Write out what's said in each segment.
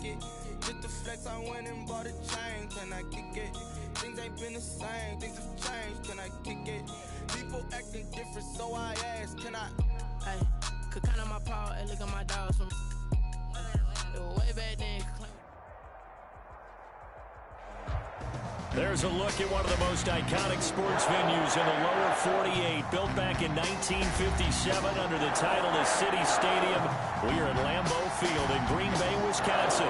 it? Just the flex, I went and bought a chain. Can I kick it? Things ain't been the same, things have changed. Can I kick it? People acting different, so I ask, can I? Hey, could count on my power and look at my dogs from way back then. There's a look at one of the most iconic sports venues in the lower 48, built back in 1957 under the title of City Stadium. We are at Lambeau Field in Green Bay, Wisconsin.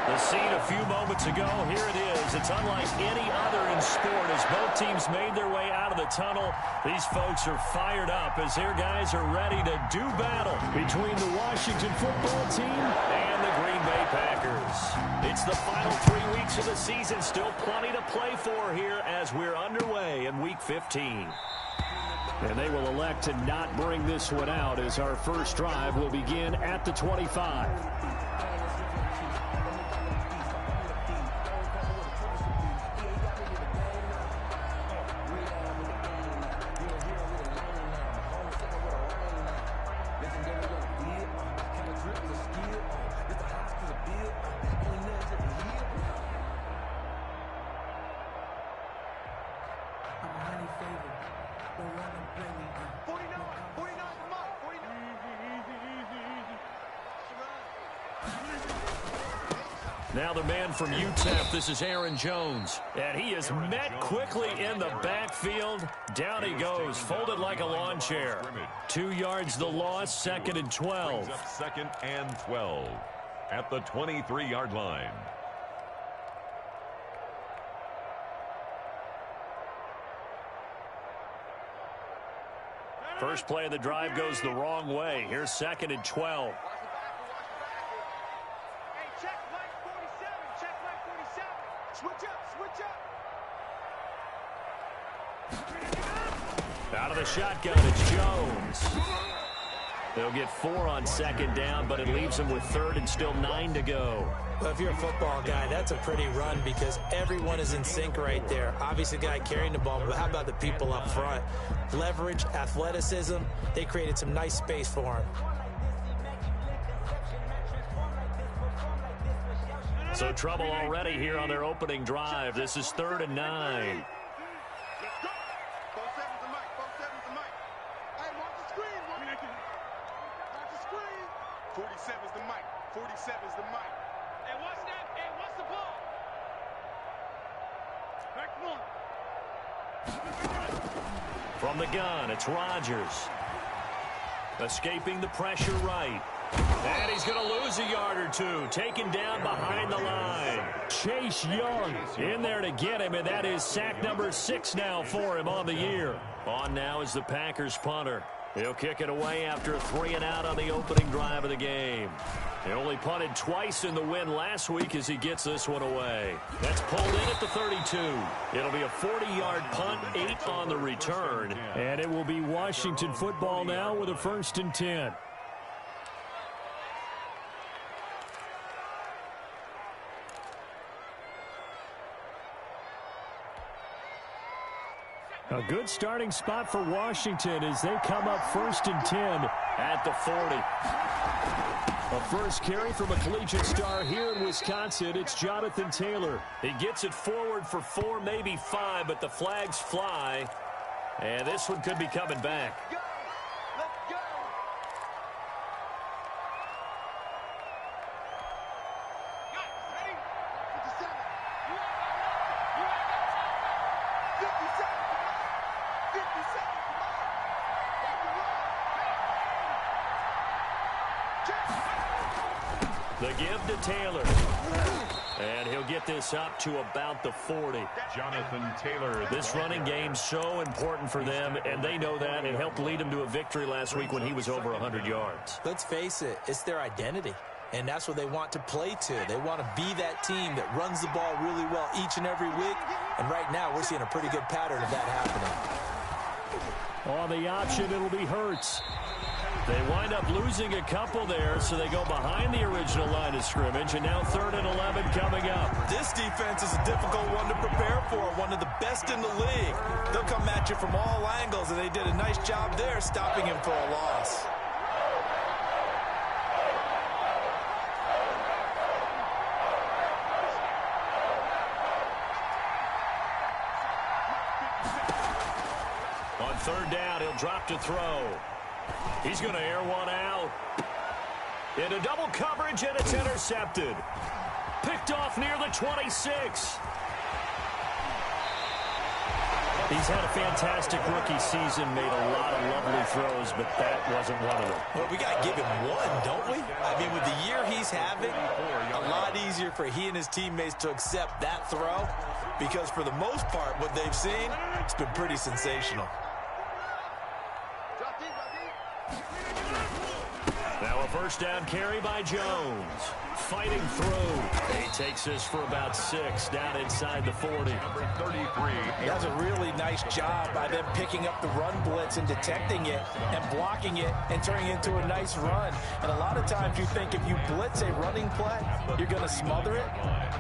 The scene a few moments ago, here it is. It's unlike any other in sport as both teams made their way out of the tunnel. These folks are fired up as their guys are ready to do battle between the Washington football team and the Green Bay Packers. It's the final 3 weeks of the season. Still plenty to play for here as we're underway in Week 15. And they will elect to not bring this one out as our first drive will begin at the 25. Now the man from UTEP, this is Aaron Jones. And he is met quickly in the backfield. Down he goes, folded like a lawn chair. 2 yards the loss, 2nd and 12. Second and 12 at the 23-yard line. First play of the drive goes the wrong way. Here's 2nd and 12. Out of the shotgun, it's Jones. They'll get 4 on 2nd down, but it leaves them with 3rd and still 9 to go. Well, if you're a football guy, that's a pretty run because everyone is in sync right there. Obviously, the guy carrying the ball, but how about the people up front? Leverage, athleticism, they created some nice space for him. So trouble already here on their opening drive. This is 3rd and 9. 47's the mic. 47's the mic. Hey, what's that? Hey, what's the ball? Back one. From the gun, it's Rodgers. Escaping the pressure right. And he's going to lose a yard or two. Taken down behind the line. Chase Young in there to get him, and that is sack number 6 now for him on the year. On now is the Packers punter. He'll kick it away after a 3-and-out on the opening drive of the game. He only punted twice in the win last week as he gets this one away. That's pulled in at the 32. It'll be a 40-yard punt, 8 on the return. And it will be Washington football now with a 1st and 10. A good starting spot for Washington as they come up 1st and 10 at the 40. A first carry from a collegiate star here in Wisconsin. It's Jonathan Taylor. He gets it forward for 4, maybe 5, but the flags fly. And this one could be coming back. The give to Taylor. And he'll get this up to about the 40. Jonathan Taylor. This running game's so important for them, and they know that. It helped lead them to a victory last week when he was over 100 yards. Let's face it, it's their identity. And that's what they want to play to. They want to be that team that runs the ball really well each and every week. And right now, we're seeing a pretty good pattern of that happening. On the option, it'll be Hurts. They wind up losing a couple there, so they go behind the original line of scrimmage, and now 3rd and 11 coming up. This defense is a difficult one to prepare for, one of the best in the league. They'll come at you from all angles, and they did a nice job there stopping him for a loss. third down. He'll drop to throw. He's going to air one out. Into double coverage, and it's intercepted. Picked off near the 26. He's had a fantastic rookie season, made a lot of lovely throws, but that wasn't one of them. Well, we got to give him one, don't we? I mean, with the year he's having, a lot easier for he and his teammates to accept that throw because for the most part, what they've seen, it's been pretty sensational. Now a first down carry by Jones. Fighting through. He takes this for about 6 down inside the 40. Number 33. That's a really nice job by them picking up the run blitz and detecting it and blocking it and turning it into a nice run. And a lot of times you think if you blitz a running play, you're going to smother it.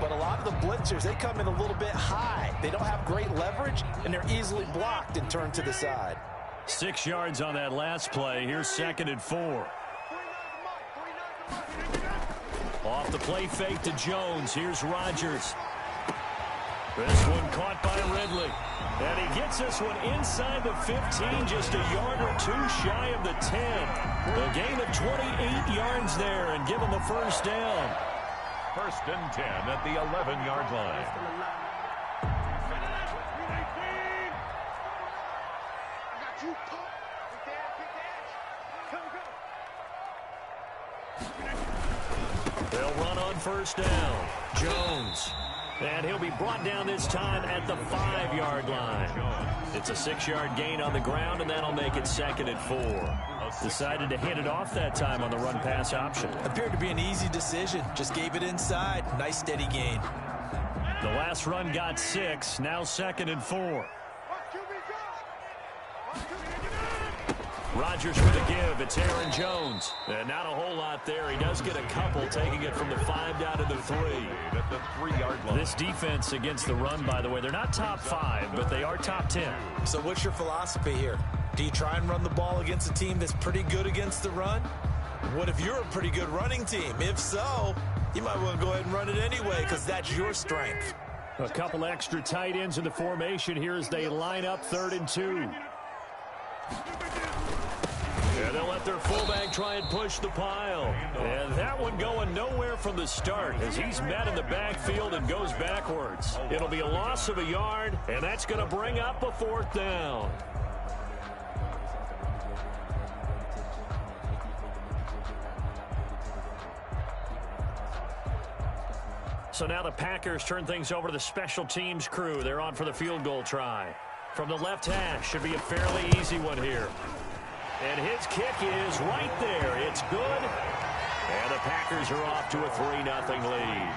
But a lot of the blitzers, they come in a little bit high. They don't have great leverage, and they're easily blocked and turned to the side. 6 yards on that last play. Here's 2nd and 4. Off the play fake to Jones. Here's Rodgers. This one caught by Ridley. And he gets this one inside the 15, just a yard or 2 shy of the 10. A gain of 28 yards there and give him a first down. 1st and 10 at the 11-yard line. They'll run on first down. Jones. And he'll be brought down this time at the 5-yard line. It's a 6-yard gain on the ground, and that'll make it 2nd and 4. Decided to hand it off that time on the run-pass option. Appeared to be an easy decision. Just gave it inside. Nice, steady gain. The last run got 6. Now 2nd and 4. Rodgers for the give. It's Aaron Jones. And not a whole lot there. He does get a couple, taking it from the 5 down to the 3. At the 3-yard line. This defense against the run, by the way, they're not top 5, but they are top 10. So what's your philosophy here? Do you try and run the ball against a team that's pretty good against the run? What if you're a pretty good running team? If so, you might want to go ahead and run it anyway because that's your strength. A couple extra tight ends in the formation here as they line up 3rd and 2. And they'll let their fullback try and push the pile. And that one going nowhere from the start as he's met in the backfield and goes backwards. It'll be a loss of a yard, and that's going to bring up a 4th down. So now the Packers turn things over to the special teams crew. They're on for the field goal try. From the left hash, should be a fairly easy one here. And his kick is right there. It's good. And the Packers are off to a 3-0 lead.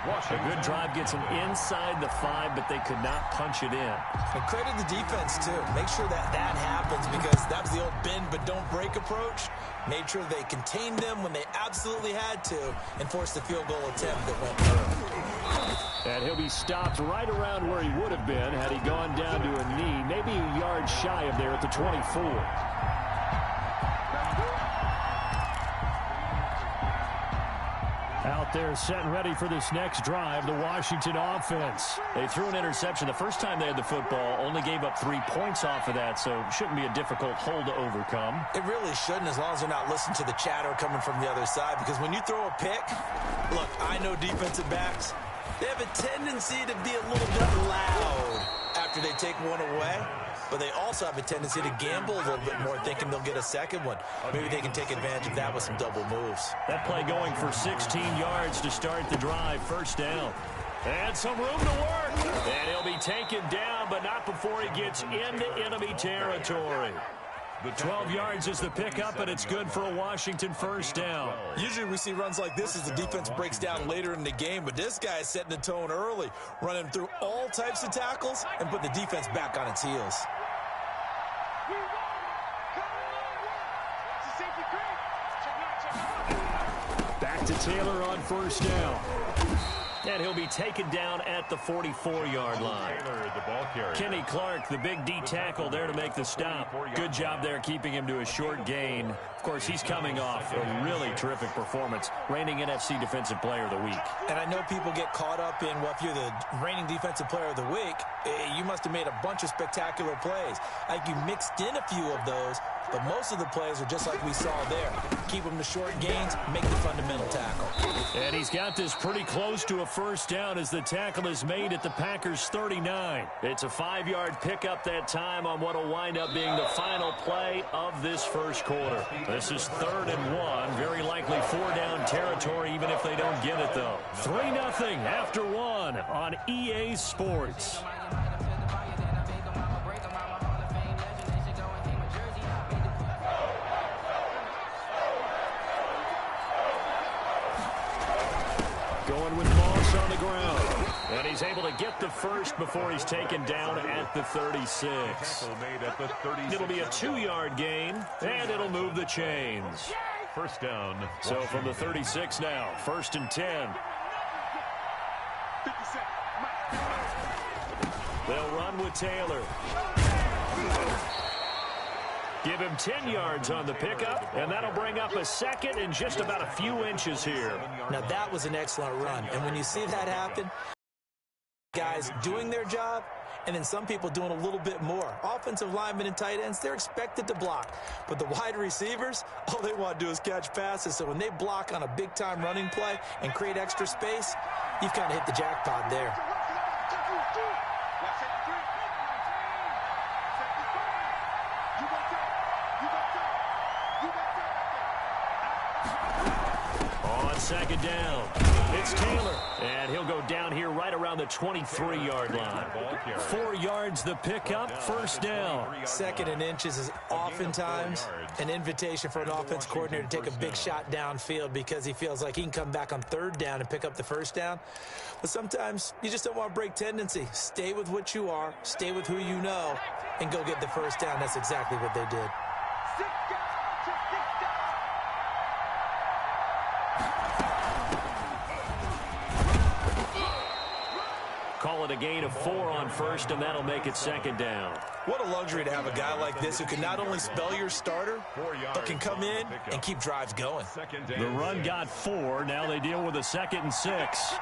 A good drive gets them inside the 5, but they could not punch it in. And credit the defense, too. Make sure that happens because that was the old bend but don't break approach. Made sure they contained them when they absolutely had to and forced the field goal attempt that went through. And he'll be stopped right around where he would have been had he gone down to a knee, maybe a yard shy of there at the 24. Out there set and ready for this next drive, the Washington offense. They threw an interception the first time they had the football, only gave up 3 points off of that, so it shouldn't be a difficult hole to overcome. It really shouldn't as long as they're not listening to the chatter coming from the other side because when you throw a pick, look, I know defensive backs, they have a tendency to be a little bit loud after they take one away. But they also have a tendency to gamble a little bit more, thinking they'll get a second one. Maybe they can take advantage of that with some double moves. That play going for 16 yards to start the drive. First down. And some room to work. And he'll be taken down, but not before he gets into enemy territory. The 12 yards is the pickup, and it's good for a Washington first down. Usually we see runs like this as the defense breaks down later in the game, but this guy is setting the tone early, running through all types of tackles and putting the defense back on its heels. Back to Taylor on first down. And he'll be taken down at the 44-yard line. Kenny Clark, the big D tackle there to make the stop. Good job there keeping him to a short gain. Of course, he's coming off a really terrific performance, reigning NFC Defensive Player of the Week. And I know people get caught up in, well, if you're the reigning Defensive Player of the Week, you must have made a bunch of spectacular plays. Like you mixed in a few of those, but most of the plays are just like we saw there. Keep them to short gains, make the fundamental tackle. And he's got this pretty close to a first down as the tackle is made at the Packers' 39. It's a 5-yard pickup that time on what will wind up being the final play of this first quarter. This is 3rd and 1, very likely 4-down territory even if they don't get it, though. 3-0 after 1 on EA Sports. Going with Moss on the ground. And he's able to get the first before he's taken down at the 36. It'll be a 2-yard gain, and it'll move the chains. First down. So from the 36 now, 1st and 10. They'll run with Taylor. Give him 10 yards on the pickup, and that'll bring up a second and just about a few inches here. Now, that was an excellent run. And when you see that happen, guys doing their job, and then some people doing a little bit more. Offensive linemen and tight ends, they're expected to block. But the wide receivers, all they want to do is catch passes. So when they block on a big-time running play and create extra space, you've kind of hit the jackpot there. On 2nd down, it's Taylor, and he'll go down here right around the 23-yard line. 4 yards the pickup, 1st down. 2nd and inches is oftentimes an invitation for an offense coordinator to take a big shot downfield because he feels like he can come back on 3rd down and pick up the 1st down. But sometimes you just don't want to break tendency. Stay with what you are, stay with who you know, and go get the 1st down. That's exactly what they did. Call it a gain of 4 on 1st, and that'll make it 2nd down. What a luxury to have a guy like this who can not only spell your starter, but can come in and keep drives going. The run got 4. Now they deal with a 2nd and 6.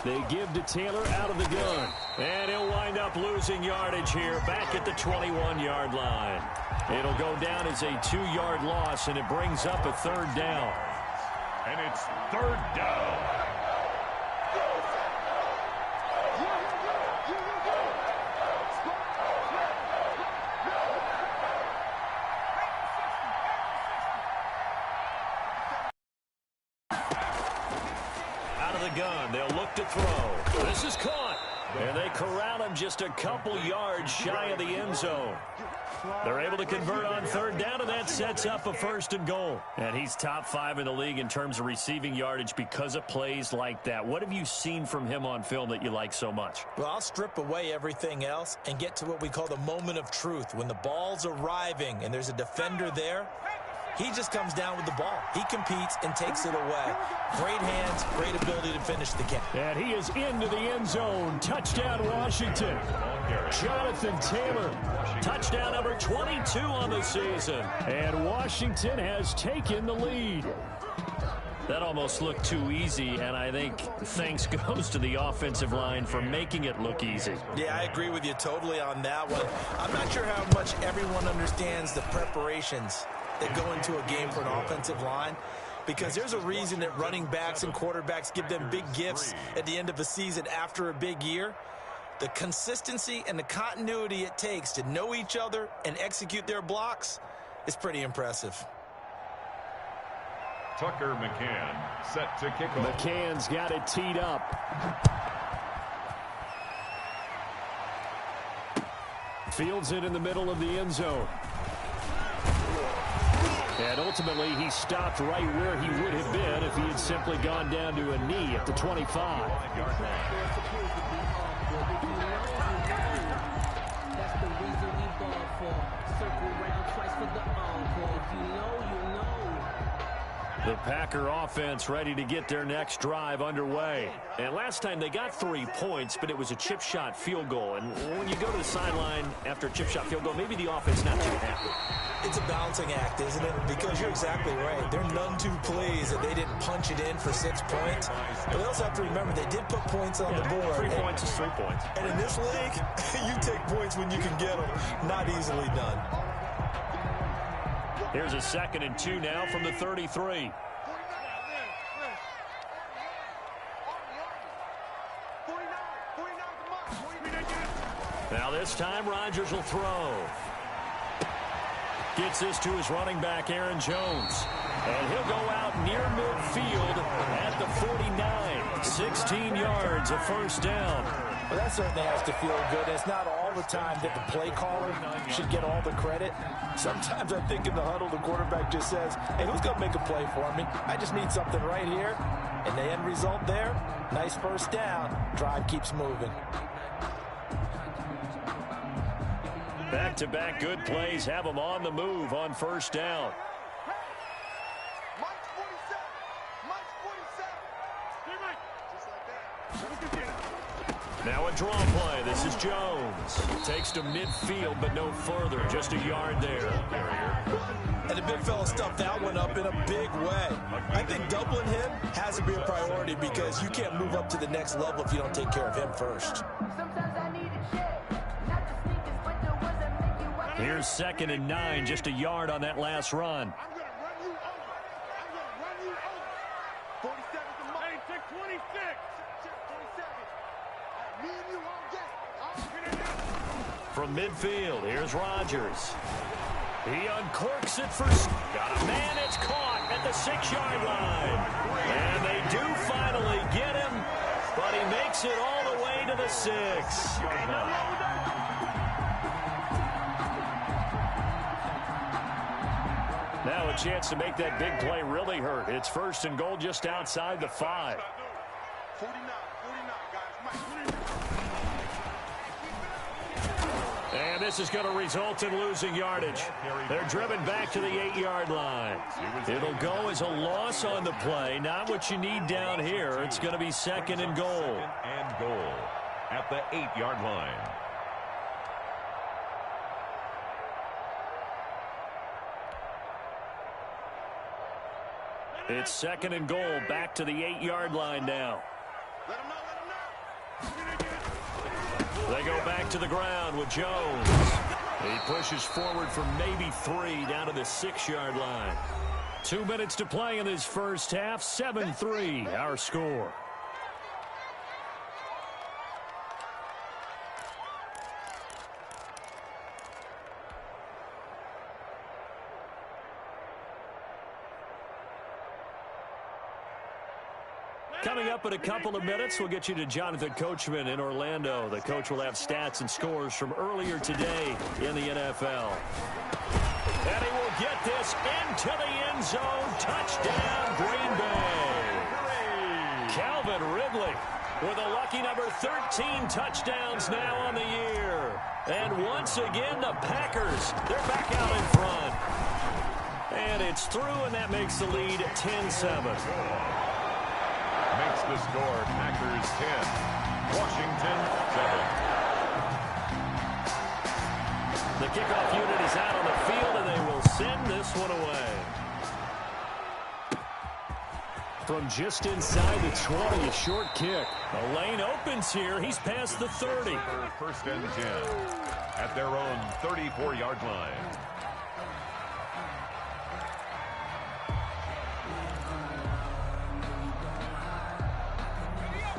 They give to Taylor out of the gun. And he'll wind up losing yardage here back at the 21-yard line. It'll go down as a 2-yard loss, and it brings up a 3rd down. And it's 3rd down. Gun. They'll look to throw. This is caught. And they corral him just a couple yards shy of the end zone. They're able to convert on 3rd down, and that sets up a 1st and goal. And he's top 5 in the league in terms of receiving yardage because of plays like that. What have you seen from him on film that you like so much? Well, I'll strip away everything else and get to what we call the moment of truth. When the ball's arriving and there's a defender there, he just comes down with the ball. He competes and takes it away. Great hands, great ability to finish the game. And he is into the end zone. Touchdown, Washington. Jonathan Taylor. Touchdown number 22 on the season. And Washington has taken the lead. That almost looked too easy, and I think thanks goes to the offensive line for making it look easy. Yeah, I agree with you totally on that one. I'm not sure how much everyone understands the preparations that go into a game for an offensive line, because there's a reason that running backs and quarterbacks give them big gifts at the end of a season after a big year. The consistency and the continuity it takes to know each other and execute their blocks is pretty impressive. Tucker McCann set to kick off. McCann's got it teed up. Fields it in the middle of the end zone. And ultimately, he stopped right where he would have been if he had simply gone down to a knee at the 25. That's the reason we ball for. Circle round twice for the encore. If you know, you know. The Packer offense ready to get their next drive underway. And last time they got 3 points, but it was a chip shot field goal. And when you go to the sideline after a chip shot field goal, maybe the offense not too happy. It's a balancing act, isn't it? Because you're exactly right. They're none too pleased that they didn't punch it in for 6 points. But they also have to remember they did put points on the board. 3 points is 3 points. And in this league, you take points when you can get them. Not easily done. Here's a 2nd and 2 now from the 33. Now this time Rodgers will throw. Gets this to his running back, Aaron Jones. And he'll go out near midfield at the 49. 16 yards, a first down. Well, that certainly has to feel good. It's not all the time that the play caller should get all the credit. Sometimes I think in the huddle, the quarterback just says, hey, who's going to make a play for me? I just need something right here. And the end result there, nice first down. Drive keeps moving. Back-to-back good plays have them on the move on first down. Now a draw play. This is Jones. Takes to midfield, but no further. Just a yard there. And the big fella stuffed that one up in a big way. I think doubling him has to be a priority because you can't move up to the next level if you don't take care of him first. Here's 2nd and 9, just a yard on that last run. From midfield, here's Rodgers. He uncorks it for... Got a man, it's caught at the 6-yard line. And they do finally get him, but he makes it all the way to the 6. Now a chance to make that big play really hurt. It's 1st and goal just outside the 5. And this is going to result in losing yardage. They're driven back to the 8-yard line. It'll go as a loss on the play. Not what you need down here. It's going to be 2nd and goal. 2nd and goal at the 8-yard line. It's 2nd and goal back to the 8-yard line now. They go back to the ground with Jones. He pushes forward for maybe 3 down to the 6-yard line. 2 minutes to play in this first half. 7-3 our score. Coming up in a couple of minutes, we'll get you to Jonathan Coachman in Orlando. The coach will have stats and scores from earlier today in the NFL. And he will get this into the end zone. Touchdown, Green Bay. Calvin Ridley with a lucky number 13 touchdowns now on the year. And once again, the Packers, they're back out in front. And it's through, and that makes the lead 10-7. Makes the score Packers 10, Washington 7. The kickoff unit is out on the field, and they will send this one away. From just inside the 20, a short kick. The lane opens here. He's past the 30. 1st and 10 at their own 34-yard line.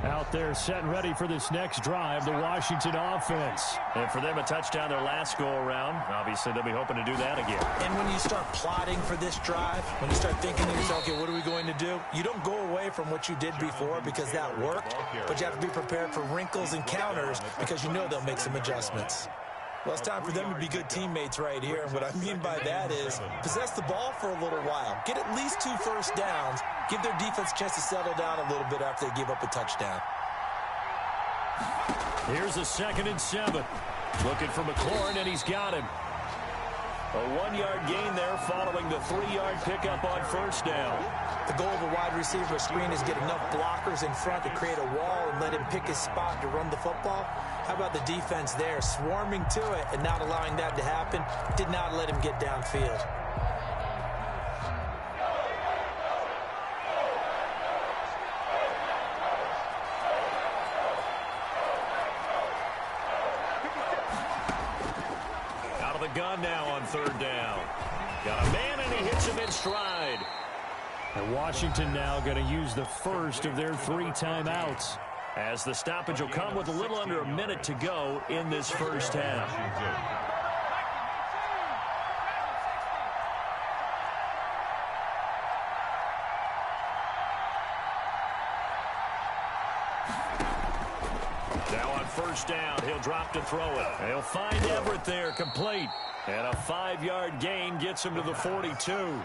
Out there set and ready for this next drive, the Washington offense. And for them, a touchdown their last go-around. Obviously, they'll be hoping to do that again. And when you start plotting for this drive, when you start thinking to yourself, okay, what are we going to do? You don't go away from what you did before because that worked, but you have to be prepared for wrinkles and counters because you know they'll make some adjustments. Well, it's time for them to be good teammates right here. And what I mean by that is possess the ball for a little while. Get at least 2 first downs. Give their defense a chance to settle down a little bit after they give up a touchdown. Here's a 2nd and 7. Looking for McLaurin, and he's got him. A 1-yard gain there following the 3-yard pickup on first down. The goal of a wide receiver screen is get enough blockers in front to create a wall and let him pick his spot to run the football. How about the defense there, swarming to it and not allowing that to happen? Did not let him get downfield. Out of the gun now on 3rd down. Got a man, and he hits him in stride. And Washington now going to use the first of their 3 timeouts, as the stoppage will come with a little under a minute to go in this first half. Now on first down, he'll drop to throw it. He'll find Everett there, complete. And a 5-yard gain gets him to the 42.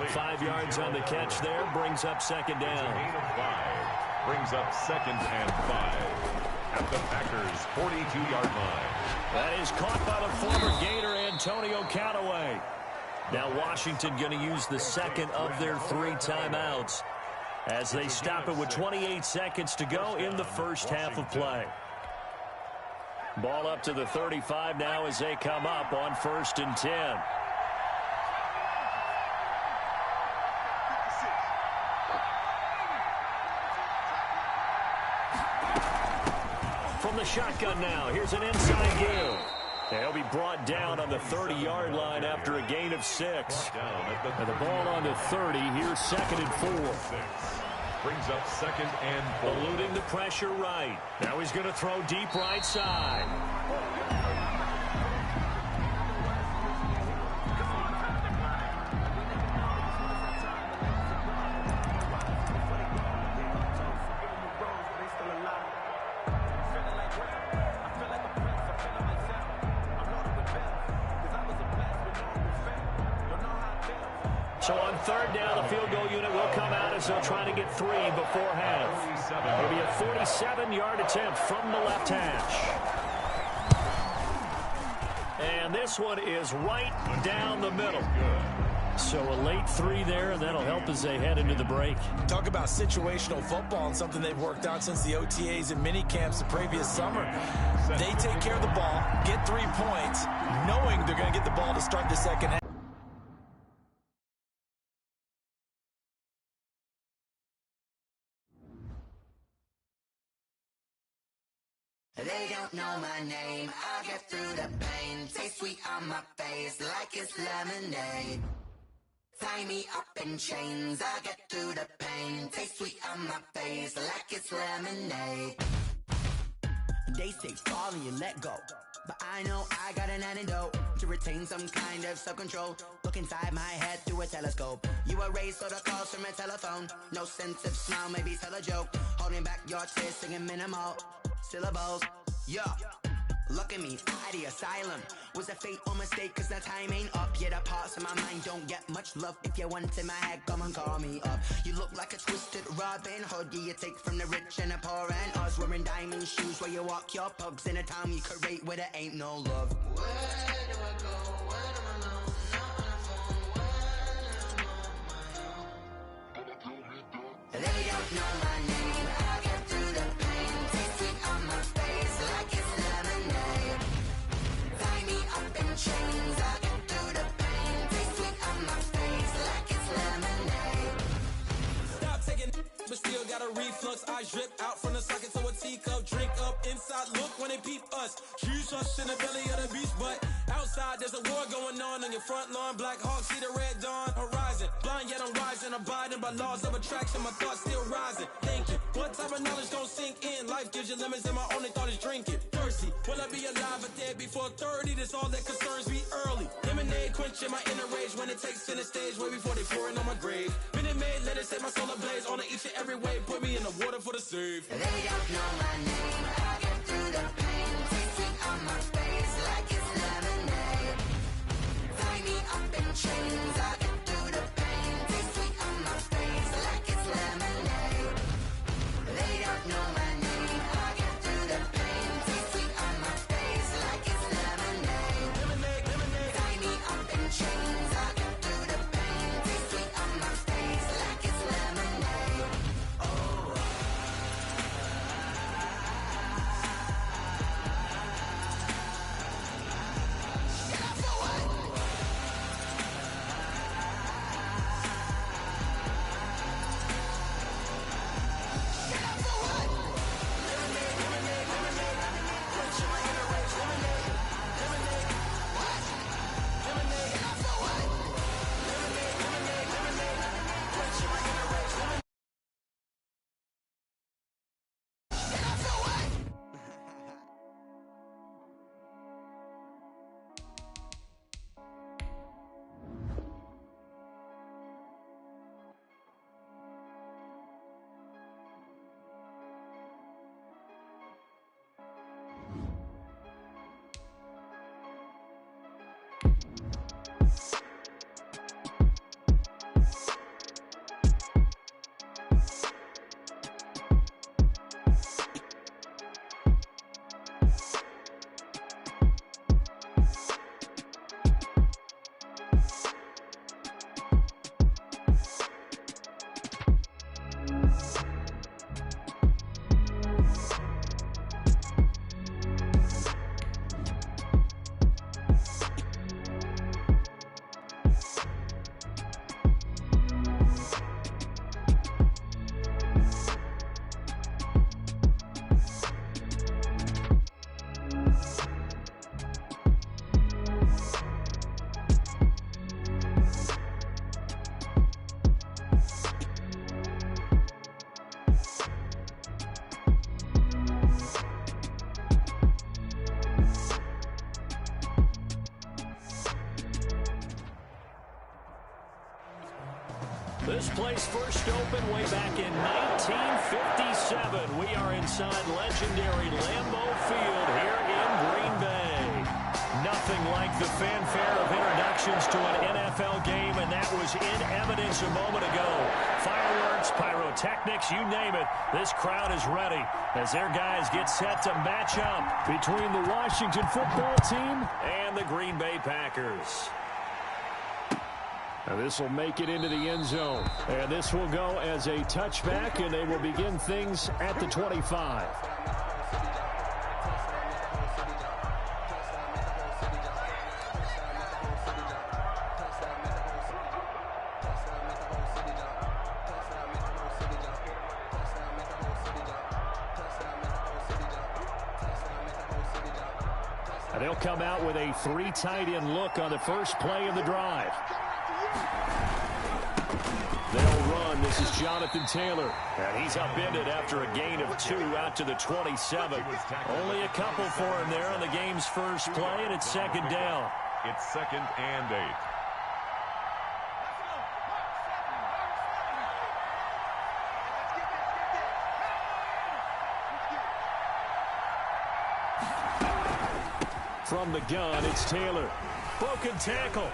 5 yards on the catch there, brings up 2nd down. Gain of 5. Brings up 2nd and 5 at the Packers' 42-yard line. That is caught by the former Gator, Antonio Callaway. Now Washington going to use the 2nd of their 3 timeouts as they stop it with 28 seconds to go in the first half of play. Ball up to the 35 now as they come up on 1st and 10. From the shotgun now, here's an inside give. They'll be brought down on the 30-yard line after a gain of 6. And the ball on the 30, here's 2nd and 4. Brings up 2nd and 4. Eluding the pressure right. Now he's going to throw deep right side. So on 3rd down, the field goal unit will come out as they'll try to get 3 before half. It'll be a 47-yard attempt from the left hash. And this one is right down the middle. So a late 3 there, and that'll help as they head into the break. Talk about situational football and something they've worked on since the OTAs and mini camps the previous summer. They take care of the ball, get 3 points, knowing they're going to get the ball to start the second half. They don't know my name, I'll get through the pain. Taste sweet on my face like it's lemonade. Tie me up in chains, I'll get through the pain. Taste sweet on my face like it's lemonade. They say fall and you let go, but I know I got an antidote to retain some kind of self-control. Look inside my head through a telescope. You erase all the calls from a telephone. No sense of smile, maybe tell a joke. Holding back your tears, singing minimal syllables. Yeah, look at me, at the asylum. Was a fate or mistake, cause the time ain't up. Yet the parts of my mind don't get much love. If you want in my head, come and call me up. You look like a twisted Robin Hood. You take from the rich and the poor and us. Wearing diamond shoes where you walk your pugs in a town you create where there ain't no love. Where do I go? When I'm alone? Not on the phone. When I'm on my own. They don't know my name. I get through the pain. Taste sweet on my face like it's lemonade. Tie me up in chains. I get through the pain. Taste sweet on my face like it's lemonade. Stop taking, but still got a reflux. I drip out from the socket to a teacup. Drink up inside. Look when they peep us. Shoes us in the belly of the beach, but outside there's a war going on your front lawn. Black Hawk see the red dawn horizon. Blind yet I'm rising, abiding by laws of attraction. My thoughts still rising. Thinking, what type of knowledge don't sink in? Life gives you limits, and my only thought is drinking. Thirsty, will I be alive or dead before 30? That's all that concerns me early. Lemonade quenching my inner rage when it takes center stage, way before they pour it on my grave. Minute Maid, let it set my soul ablaze. On each and every way, put me in the water for the save. They don't know my name. I get through the pain. Taste sweet on my face like it's chains. I get through the pain. Taste sweet on my face like it's lemonade. They don't know my name. I get through the pain. Taste sweet on my face like it's lemonade. Tie me up in chains. I get through the pain. Taste sweet on my face like it's lemonade. This place first opened way back in 1957. We are inside legendary Lambeau Field here in Green Bay. Nothing like the fanfare of introductions to an NFL game, and that was in evidence a moment ago. Fireworks, pyrotechnics, you name it. This crowd is ready as their guys get set to match up between the Washington football team and the Green Bay Packers. Now this will make it into the end zone. And this will go as a touchback, and they will begin things at the 25. And they'll come out with a 3 tight end look on the first play of the drive. They'll run. This is Jonathan Taylor. And he's upended after a gain of 2 out to the 27. Only a couple for him there on the game's first play, and it's second down. It's 2nd and 8. From the gun, it's Taylor. Broken tackle.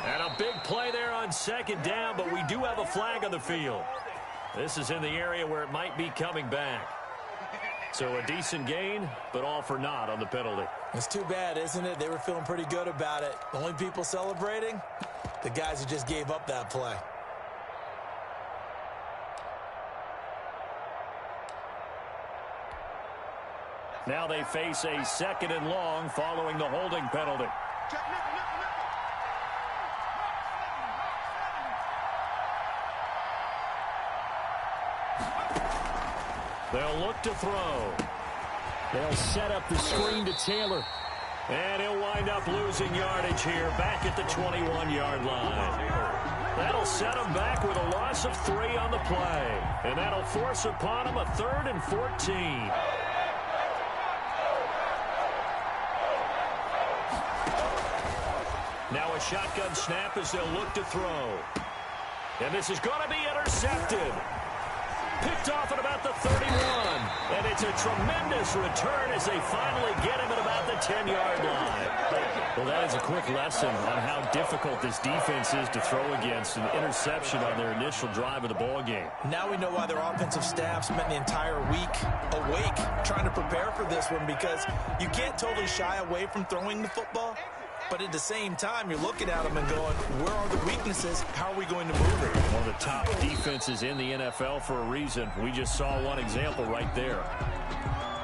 And a big play there on second down, but we do have a flag on the field. This is in the area where it might be coming back. So a decent gain, but all for naught on the penalty. It's too bad, isn't it? They were feeling pretty good about it. The only people celebrating, the guys who just gave up that play. Now they face a 2nd and long following the holding penalty. They'll look to throw. They'll set up the screen to Taylor. And he'll wind up losing yardage here back at the 21-yard line. That'll set him back with a loss of 3 on the play. And that'll force upon him a 3rd and 14. Now a shotgun snap as they'll look to throw. And this is going to be intercepted. Picked off at about the 31. And it's a tremendous return as they finally get him at about the 10-yard line. Well, that is a quick lesson on how difficult this defense is to throw against an interception on their initial drive of the ball game. Now we know why their offensive staff spent the entire week awake trying to prepare for this one, because you can't totally shy away from throwing the football, but at the same time, you're looking at them and going, where are the weaknesses? How are we going to move it? One of the top defenses in the NFL for a reason. We just saw one example right there.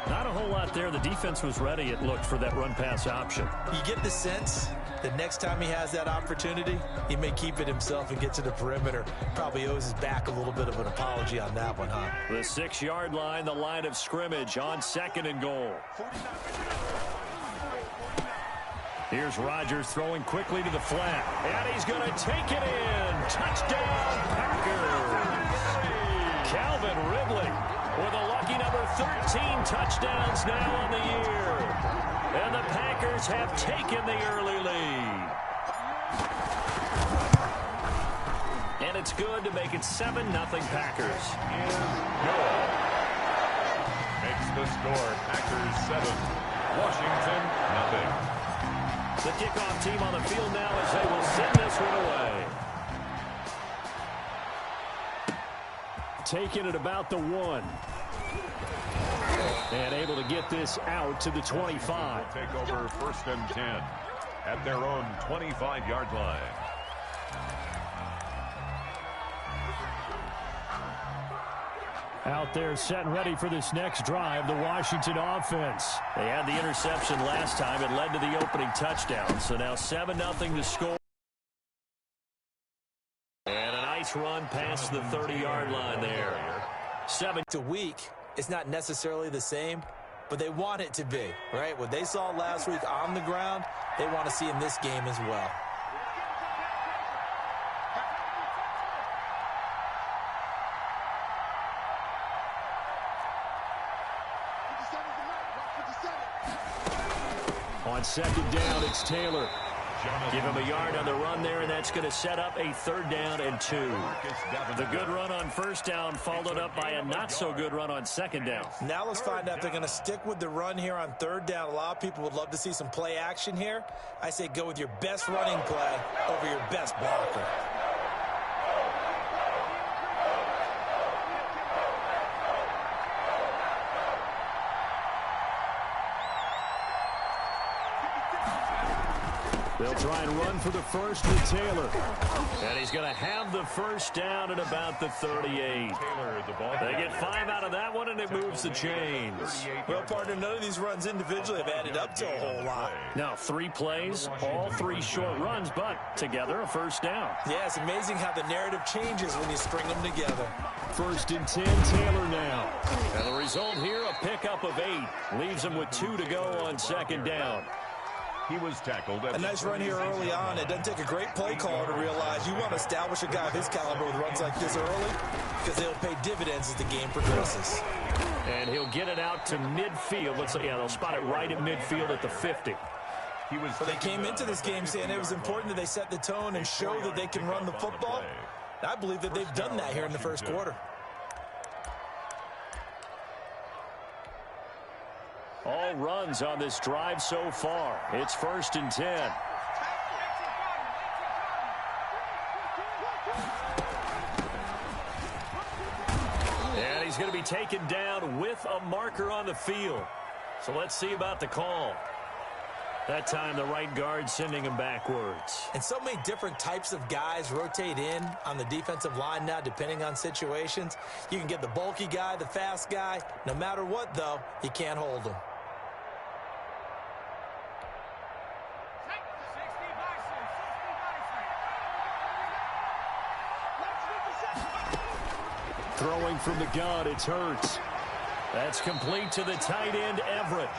Not a whole lot there. The defense was ready, it looked, for that run-pass option. You get the sense that next time he has that opportunity, he may keep it himself and get to the perimeter. Probably owes his back a little bit of an apology on that one, huh? The 6-yard line, the line of scrimmage on 2nd and goal. Here's Rodgers throwing quickly to the flat. And he's going to take it in. Touchdown, Packers. Calvin Ridley with a lucky number 13 touchdowns now on the year. And the Packers have taken the early lead. And it's good to make it 7-0 Packers. Good. Makes the score Packers 7, Washington 0. The kickoff team on the field now as they will send this one away. Taking it about the 1. And able to get this out to the 25. Will take over 1st and 10 at their own 25-yard line. Out there set and ready for this next drive, the Washington offense. They had the interception last time. It led to the opening touchdown. So now 7-0 to score. And a nice run past the 30-yard line there. 7 a week. It's not necessarily the same, but they want it to be, right? What they saw last week on the ground, they want to see in this game as well. On 2nd down, it's Taylor. Give him a yard on the run there, and that's going to set up a 3rd down and 2. The good run on 1st down followed up by a not-so-good run on 2nd down. Now let's find out if they're going to stick with the run here on 3rd down. A lot of people would love to see some play action here. I say go with your best running play over your best blocker. They'll try and run for the first with Taylor. And he's going to have the 1st down at about the 38. They get 5 out of that one, and it moves the chains. Well, partner, none of these runs individually have added up to a whole lot. Now, 3 plays, all 3 short runs, but together a 1st down. Yeah, it's amazing how the narrative changes when you string them together. 1st and 10, Taylor now. And the result here, a pickup of 8. Leaves him with 2 to go on 2nd down. He was tackled. A nice run here early on. It doesn't take a great play caller to realize you want to establish a guy of his caliber with runs like this early, because they'll pay dividends as the game progresses. And he'll get it out to midfield. Looks like, yeah, they'll spot it right at midfield at the 50. They came into this game saying it was important that they set the tone and show that they can run the football. I believe that they've done that here in the 1st quarter. All runs on this drive so far. It's 1st and 10. And he's going to be taken down with a marker on the field. So let's see about the call. That time the right guard sending him backwards. And so many different types of guys rotate in on the defensive line now, depending on situations. You can get the bulky guy, the fast guy. No matter what, though, you can't hold him. Throwing from the gun, it's Hurts. That's complete to the tight end, Everett.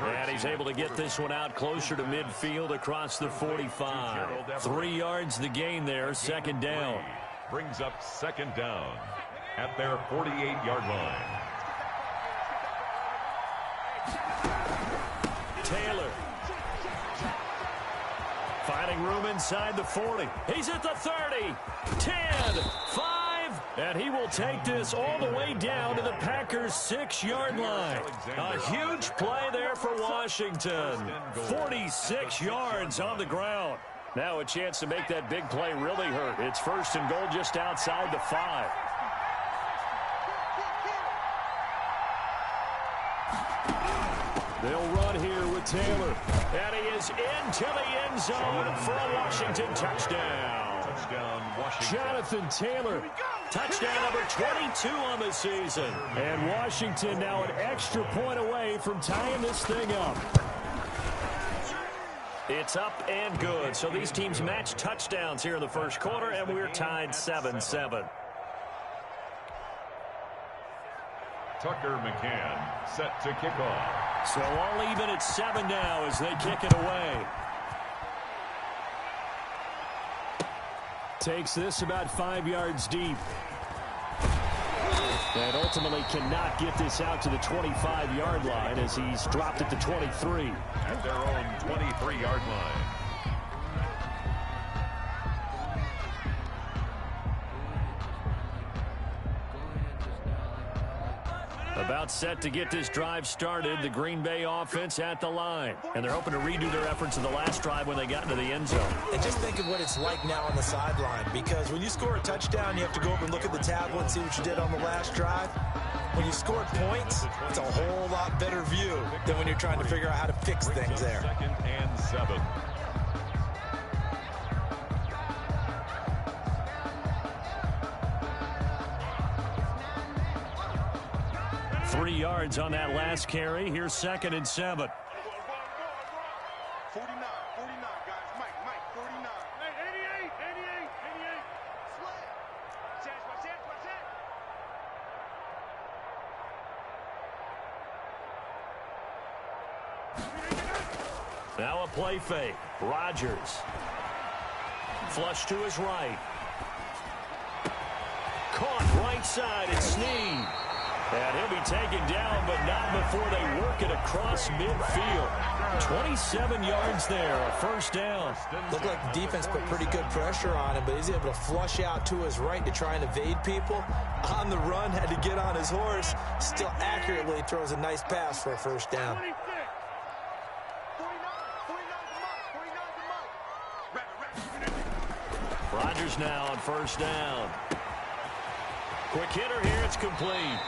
And he's able to get this one out closer to midfield across the 45. 3 yards the gain there, 2nd down. Brings up 2nd down at their 48-yard line. Taylor. Finding room inside the 40. He's at the 30. 10, 5. And And he will take this all the way down to the Packers' 6-yard line. A huge play there for Washington. 46 yards on the ground. Now a chance to make that big play really hurt. It's 1st and goal just outside the 5. They'll run here with Taylor. And he is into the end zone for a Washington touchdown. Touchdown, Washington. Jonathan Taylor. Touchdown number 22 on the season. And Washington now an extra point away from tying this thing up. It's up and good. So these teams match touchdowns here in the first quarter, and we're tied 7-7. Tucker McCann set to kick off. So all even at 7 now as they kick it away. Takes this about 5 yards deep. And ultimately cannot get this out to the 25-yard line as he's dropped at the 23. At their own 23-yard line. About set to get this drive started, the Green Bay offense at the line. And they're hoping to redo their efforts in the last drive when they got into the end zone. And just think of what it's like now on the sideline, because when you score a touchdown, you have to go over and look at the tablet and see what you did on the last drive. When you scored points, it's a whole lot better view than when you're trying to figure out how to fix things there. 2nd and 7. Three yards on that last carry. Here's 2nd and 7. 49, guys. Mike, 49. Hey, 88. Sled. Watch it. Now a play fake. Rodgers. Flush to his right. Caught right side and Snead. And he'll be taken down, but not before they work it across midfield. 27 yards there, a 1st down. Looked like the defense put pretty good pressure on him, but he's able to flush out to his right to try and evade people. On the run, had to get on his horse. Still accurately throws a nice pass for a 1st down. 49. Rodgers now on 1st down. Quick hitter here, it's complete.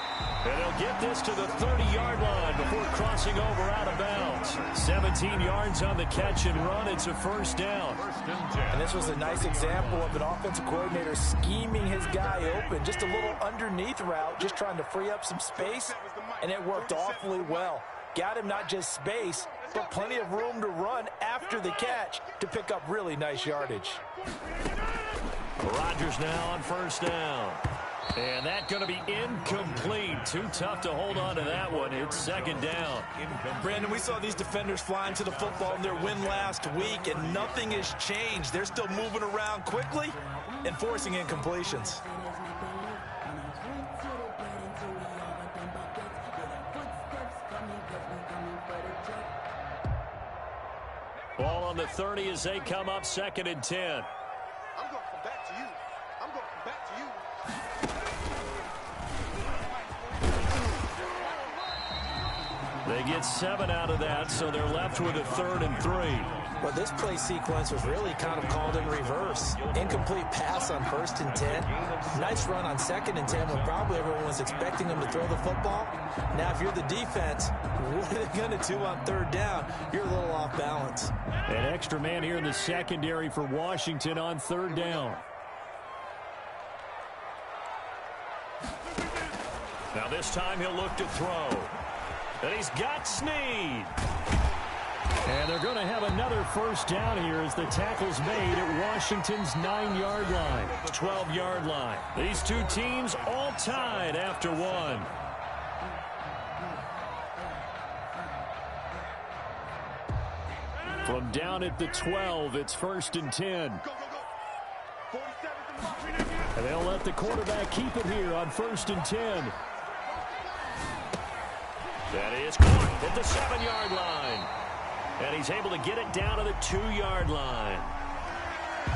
And they'll get this to the 30-yard line before crossing over out of bounds. 17 yards on the catch and run. It's a 1st down. And this was a nice example of an offensive coordinator scheming his guy open. Just a little underneath route, just trying to free up some space. And it worked awfully well. Got him not just space, but plenty of room to run after the catch to pick up really nice yardage. Rodgers now on 1st down. And that's going to be incomplete. Too tough to hold on to that one. It's 2nd down. Brandon, we saw these defenders flying to the football in their win last week, and nothing has changed. They're still moving around quickly and forcing incompletions. Ball on the 30 as they come up 2nd and 10. I'm going to come back to you. They get 7 out of that, so they're left with a 3rd and 3. Well, this play sequence was really kind of called in reverse. Incomplete pass on 1st and 10. Nice run on 2nd and 10 when probably everyone was expecting them to throw the football. Now, if you're the defense, what are they going to do on 3rd down? You're a little off balance. An extra man here in the secondary for Washington on 3rd down. Now this time he'll look to throw. And he's got Snead. And they're going to have another 1st down here as the tackle's made at Washington's 9-yard line, 12-yard line. These two teams all tied after 1. From down at the 12, it's 1st and 10. And they'll let the quarterback keep it here on 1st and 10. That is caught at the 7-yard line. And he's able to get it down to the 2-yard line.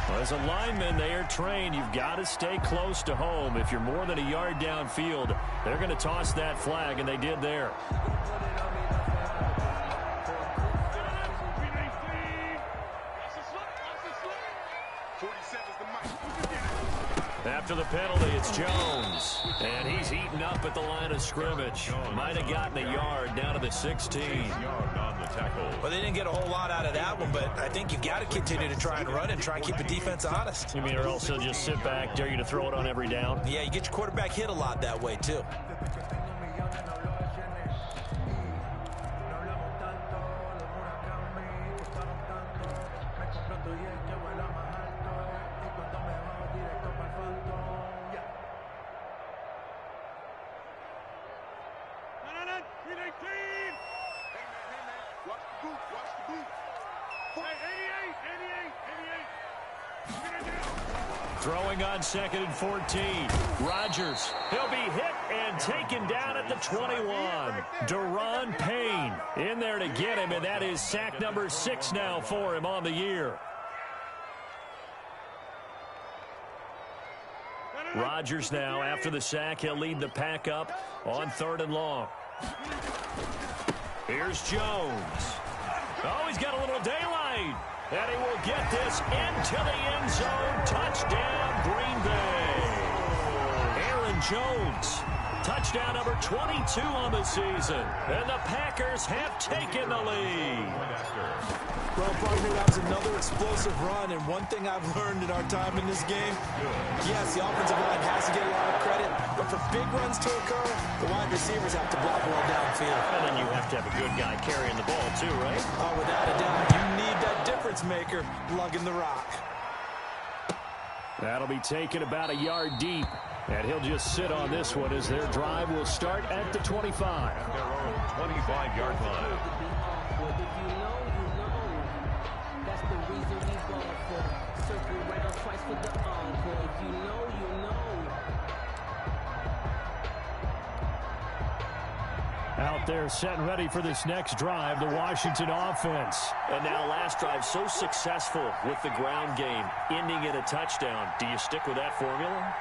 Well, as a lineman, they are trained. You've got to stay close to home. If you're more than a yard downfield, they're going to toss that flag, and they did there. After the penalty, it's Jones. And he's eaten up at the line of scrimmage. Might have gotten a yard down to the 16. Well, they didn't get a whole lot out of that one, but I think you've got to continue to try and run and try and keep the defense honest. You mean, or else they'll just sit back, dare you to throw it on every down? Yeah, you get your quarterback hit a lot that way, too. Throwing on 2nd and 14. Rodgers. He'll be hit and taken down at the 21. Deron Payne in there to get him, and that is sack number 6 now for him on the year. Rodgers now, after the sack, he'll lead the pack up on 3rd and long. Here's Jones. Oh, he's got a little daylight. And he will get this into the end zone. Touchdown, Green Bay. Aaron Jones. Touchdown number 22 on the season. And the Packers have taken the lead. Well, partner, that was another explosive run. And one thing I've learned in our time in this game, yes, the offensive line has to get a lot of credit. But for big runs to occur, the wide receivers have to block well downfield. And then you have to have a good guy carrying the ball too, right? Oh, without a doubt. You need that difference maker lugging the rock. That'll be taken about a yard deep. And he'll just sit on this one as their drive will start at the 25. Their own 25-yard line. That's the reason we ball for. Circle around twice for the encore. If you know, you know. Out there set and ready for this next drive, the Washington offense. And now last drive so successful with the ground game, ending in a touchdown. Do you stick with that formula?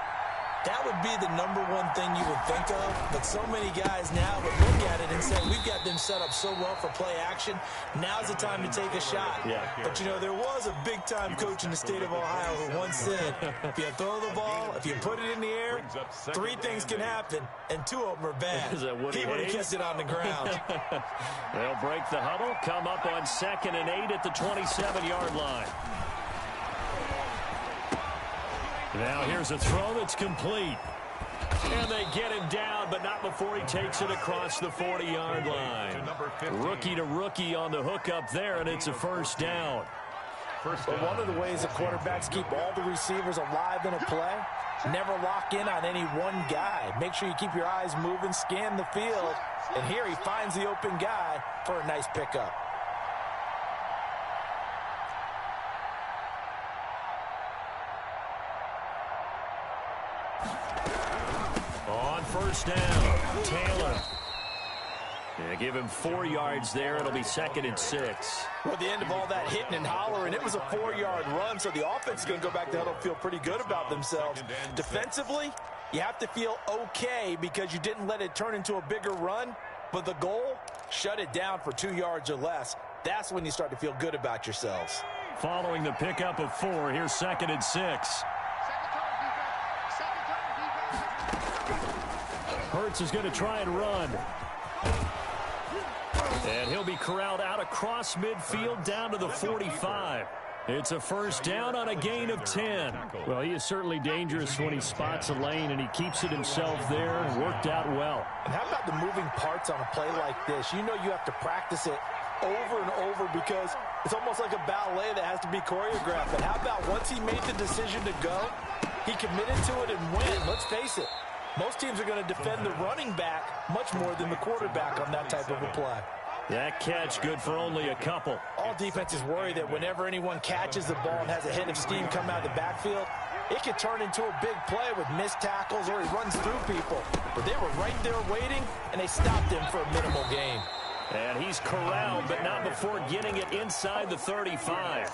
That would be the number one thing you would think of, but so many guys now would look at it and say, we've got them set up so well for play action. Now's the time to take a shot. Yeah. But, you know, there was a big-time coach in the state of Ohio who once said, if you throw the ball, if you put it in the air, 3 things can happen, and 2 of them are bad. Is that Woody he would have Hayes? kept it on the ground. They'll break the huddle, come up on 2nd and 8 at the 27-yard line. Now here's a throw that's complete. And they get him down, but not before he takes it across the 40-yard line. Rookie to rookie on the hook up there, and it's a first down. But one of the ways the quarterbacks keep all the receivers alive in a play, never lock in on any one guy. Make sure you keep your eyes moving, scan the field, and here he finds the open guy for a nice pickup. On first down, Taylor. Yeah, give him 4 yards there. It'll be 2nd and 6. Well, at the end of all that hitting and hollering, it was a 4-yard run, so the offense is going to go back to huddle, feel pretty good about themselves. Defensively, you have to feel okay because you didn't let it turn into a bigger run, but the goal, shut it down for 2 yards or less. That's when you start to feel good about yourselves. Following the pickup of 4, here's 2nd and 6. Hurts is going to try and run. And he'll be corralled out across midfield down to the 45. It's a first down on a gain of 10. Well, he is certainly dangerous when he spots a lane, and he keeps it himself there. Worked out well. And how about the moving parts on a play like this? You know you have to practice it over and over because it's almost like a ballet that has to be choreographed. But how about once he made the decision to go, he committed to it and went. Let's face it, most teams are going to defend the running back much more than the quarterback on that type of a play. That catch good for only a couple. All defenses worry that whenever anyone catches the ball and has a hit of steam come out of the backfield, it could turn into a big play with missed tackles or he runs through people. But they were right there waiting, and they stopped him for a minimal gain. And he's corralled, but not before getting it inside the 35.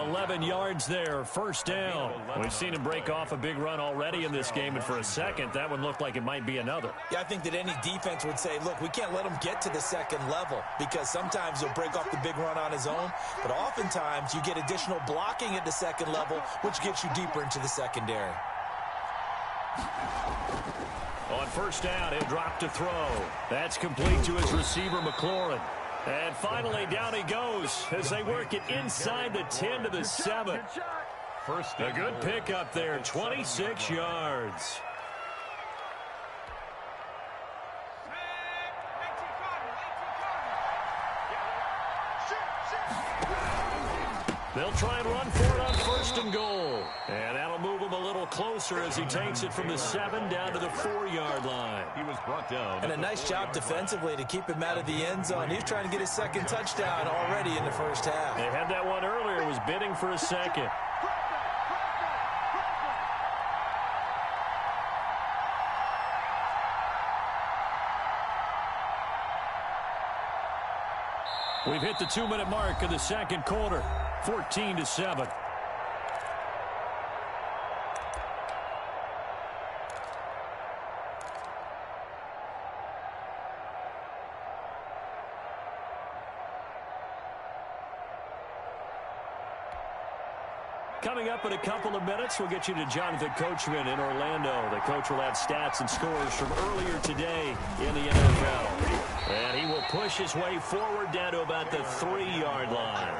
11 yards there, first down. We've seen him break off a big run already in this game, and for a second, that one looked like it might be another. Yeah, I think that any defense would say, look, we can't let him get to the second level, because sometimes he'll break off the big run on his own, but oftentimes you get additional blocking at the second level, which gets you deeper into the secondary. On first down, he'll drop to throw. That's complete to his receiver, McLaurin. And finally, down he goes as they work it inside the 10 to the 7. A good pickup there, 26 yards. They'll try and run for it on first and goal. And that'll move him a little closer as he takes it from the 7 down to the 4-yard line. He was brought down. And a nice job defensively to keep him out of the end zone. He's trying to get his second touchdown already in the first half. They had that one earlier, was bidding for a second. We've hit the 2-minute mark of the second quarter. 14-7. Coming up in a couple of minutes, we'll get you to Jonathan Coachman in Orlando. The coach will have stats and scores from earlier today in the NFL. And he will push his way forward down to about the 3-yard line.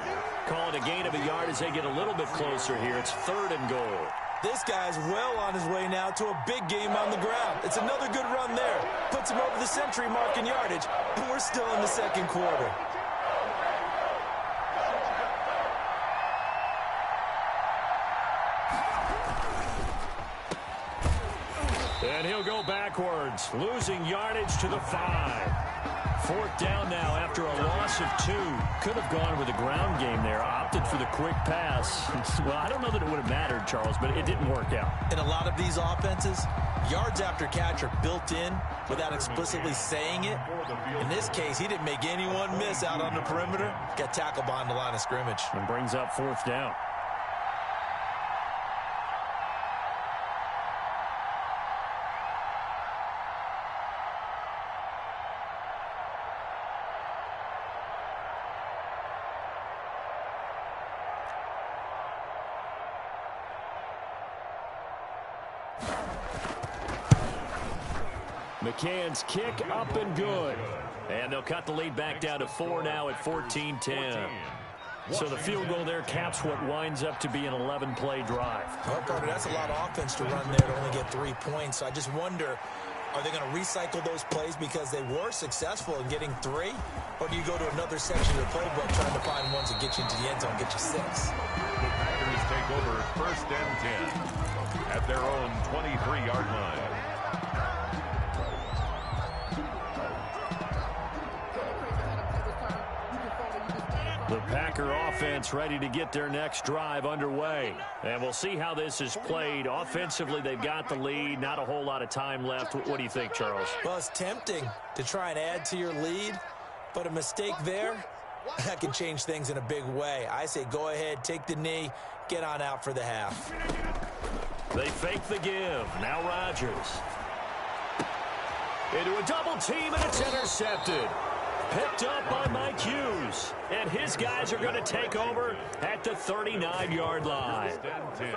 Call it a gain of a yard as they get a little bit closer here. It's 3rd and goal. This guy's well on his way now to a big game on the ground. It's another good run there. Puts him over the century mark in yardage, and we're still in the second quarter. And he'll go backwards, losing yardage to the 5. 4th down now after a loss of 2. Could have gone with a ground game there. Opted for the quick pass. Well, I don't know that it would have mattered, Charles, but it didn't work out. In a lot of these offenses, yards after catch are built in without explicitly saying it. In this case, he didn't make anyone miss out on the perimeter. Got tackled behind the line of scrimmage. And brings up 4th down. McCann's kick up and good. And they'll cut the lead back down to 4 now at 14-10. So the field goal there caps what winds up to be an 11-play drive. Well, Carter, that's a lot of offense to run there to only get 3 points. So I just wonder, are they going to recycle those plays because they were successful in getting 3? Or do you go to another section of the playbook trying to find ones that get you into the end zone, get you 6? The Packers take over 1st and 10 at their own 23-yard line. The Packer offense ready to get their next drive underway. And we'll see how this is played. Offensively, they've got the lead. Not a whole lot of time left. What do you think, Charles? Well, it's tempting to try and add to your lead, but a mistake there, that can change things in a big way. I say go ahead, take the knee, get on out for the half. They fake the give. Now Rodgers. Into a double team, and it's intercepted. Picked up by Mike Hughes. And his guys are going to take over at the 39-yard line.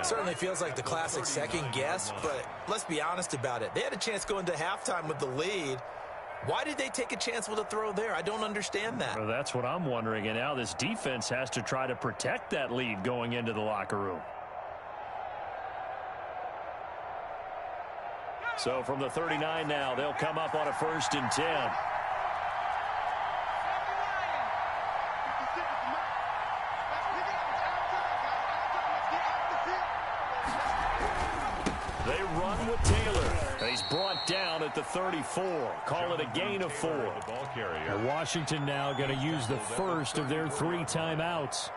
Certainly feels like the classic second guess, but let's be honest about it. They had a chance going to halftime with the lead. Why did they take a chance with a throw there? I don't understand that. Well, that's what I'm wondering. And now this defense has to try to protect that lead going into the locker room. So from the 39 now, they'll come up on a 1st and 10. They run with Taylor. He's brought down at the 34. Call it a gain of 4. Washington now going to use the first of their 3 timeouts,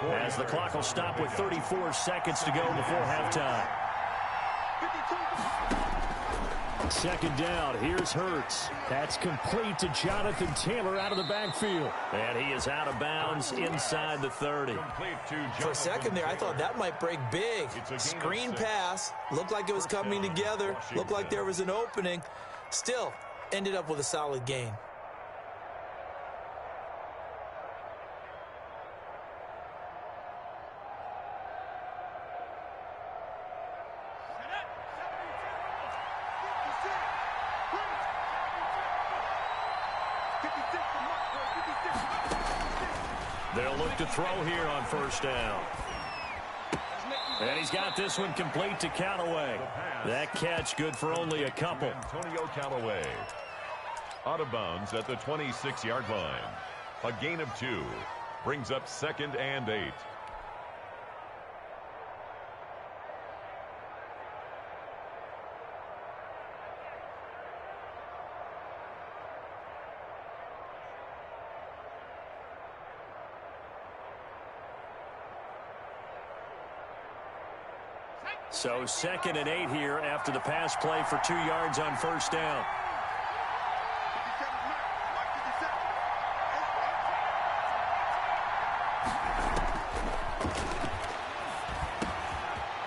as the clock will stop with 34 seconds to go before halftime. Second down. Here's Hurts. That's complete to Jonathan Taylor out of the backfield. And he is out of bounds inside the 30. For a second there, I thought that might break big. Screen pass. Looked like it was coming together. Looked like there was an opening. Still, ended up with a solid gain. They'll look to throw here on first down. And he's got this one complete to Callaway. That catch good for only a couple. Antonio Callaway out of bounds at the 26-yard line. A gain of 2 brings up 2nd and 8. So 2nd and 8 here after the pass play for 2 yards on first down.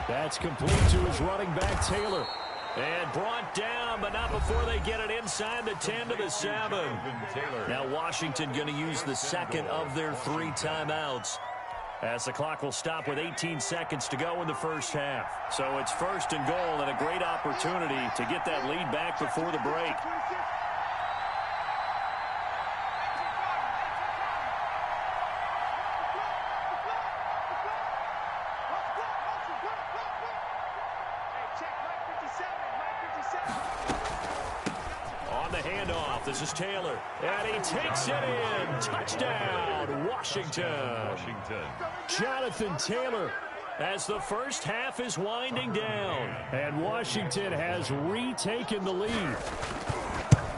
That's complete to his running back, Taylor. And brought down, but not before they get it inside the 10 to the 7. Now Washington going to use the second of their 3 timeouts, as the clock will stop with 18 seconds to go in the first half. So it's 1st and goal and a great opportunity to get that lead back before the break. On the handoff, this is Taylor. And he takes it in. Touchdown, Washington. Jonathan Taylor, as the first half is winding down. And Washington has retaken the lead.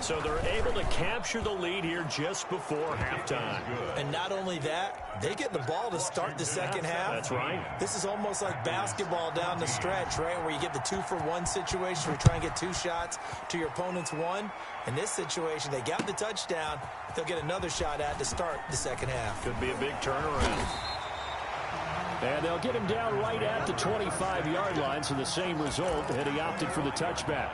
So they're able to capture the lead here just before halftime. And not only that, they get the ball to start the second half. That's right. This is almost like basketball down the stretch, right, where you get the 2-for-1 situation where you try and get 2 shots to your opponent's 1. In this situation, they got the touchdown. They'll get another shot at to start the second half. Could be a big turnaround. And they'll get him down right at the 25-yard line, so the same result, and he opted for the touchback.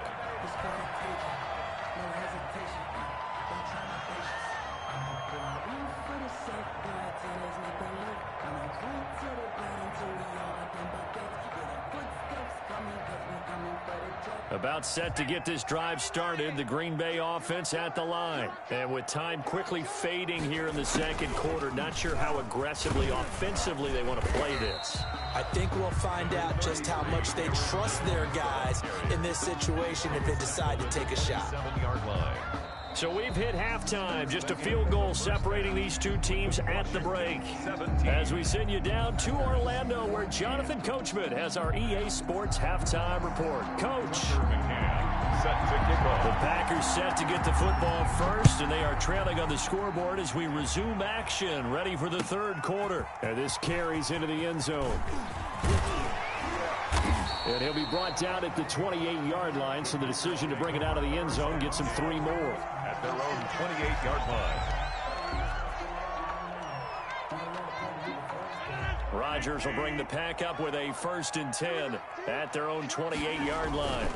About set to get this drive started, the Green Bay offense at the line. And with time quickly fading here in the second quarter, not sure how aggressively, offensively they want to play this. I think we'll find out just how much they trust their guys in this situation if they decide to take a shot. 7-yard line. So we've hit halftime, just a field goal separating these two teams at the break. 17. As we send you down to Orlando, where Jonathan Coachman has our EA Sports halftime report. Coach. Set to kick off. The Packers set to get the football first, and they are trailing on the scoreboard as we resume action, ready for the third quarter. And this carries into the end zone. And he'll be brought down at the 28-yard line, so the decision to bring it out of the end zone gets him 3 more. At their own 28-yard line. Rodgers will bring the pack up with a 1st and 10 at their own 28-yard line.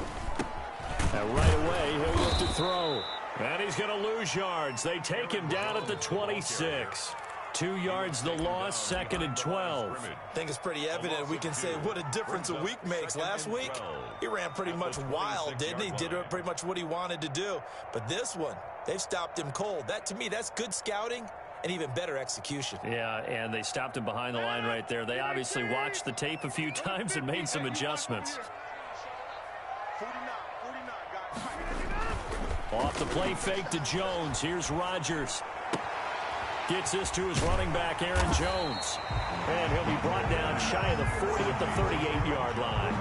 And right away, he'll look to throw. And he's going to lose yards. They take him down at the 26. 2 yards the loss, 2nd and 12. I think it's pretty evident. We can say what a difference a week makes. Last week, he ran pretty much wild, didn't he? Did pretty much what he wanted to do. But this one, they've stopped him cold. That, to me, that's good scouting and even better execution. Yeah, and they stopped him behind the line right there. They obviously watched the tape a few times and made some adjustments. Off the play fake to Jones. Here's Rodgers. Gets this to his running back, Aaron Jones. And he'll be brought down shy of the 40 at the 38-yard line.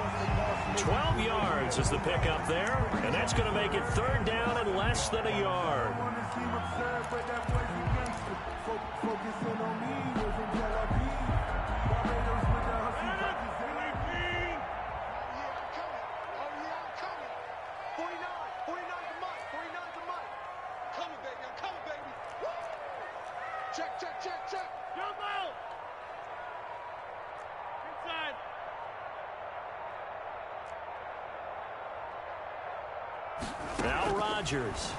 12 yards is the pickup there, and that's going to make it 3rd down and less than a yard. 49's the mic. 49's the mic. Coming, baby. I'm coming, baby. Woo! Check. Jump out. Inside. Now Rodgers.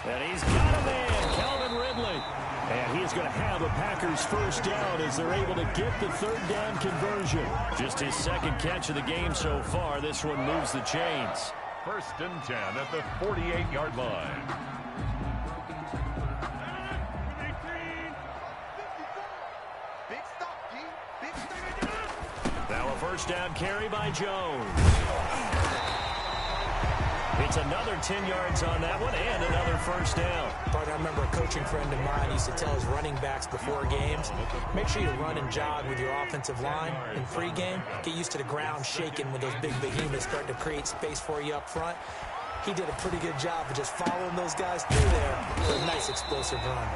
And he's got a man, Calvin Ridley. And he is going to have a Packers first down as they're able to get the third down conversion. Just his second catch of the game so far. This one moves the chains. 1st and 10 at the 48-yard line. Now a first down carry by Jones. It's another 10 yards on that one and another first down. But I remember a coaching friend of mine used to tell his running backs before games, make sure you run and jog with your offensive line in pregame. Get used to the ground shaking when those big behemoths start to create space for you up front. He did a pretty good job of just following those guys through there for a nice explosive run.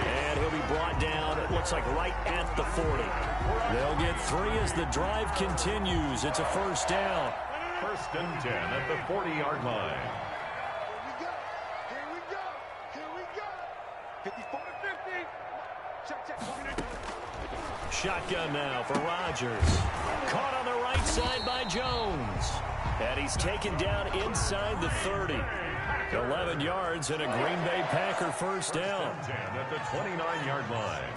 And he'll be brought down, it looks like right at the 40. They'll get 3 as the drive continues. It's a first down. 1st and 10 at the 40-yard line. Here we go. 54 to 50. Check. Shotgun now for Rodgers. Caught on the right side by Jones. And he's taken down inside the 30. 11 yards and a Green Bay Packer first down. 10 at the 29-yard line.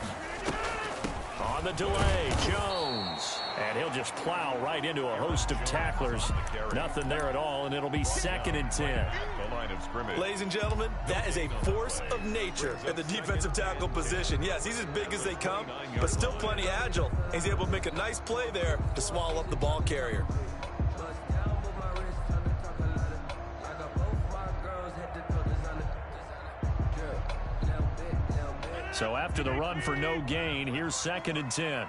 On the delay, Jones. And he'll just plow right into a host of tacklers. Nothing there at all, and it'll be 2nd and 10. The line of scrimmage. Ladies and gentlemen, that is a force of nature at the defensive tackle position. Yes, he's as big as they come, but still plenty agile. He's able to make a nice play there to swallow up the ball carrier. So after the run for no gain, here's 2nd and 10.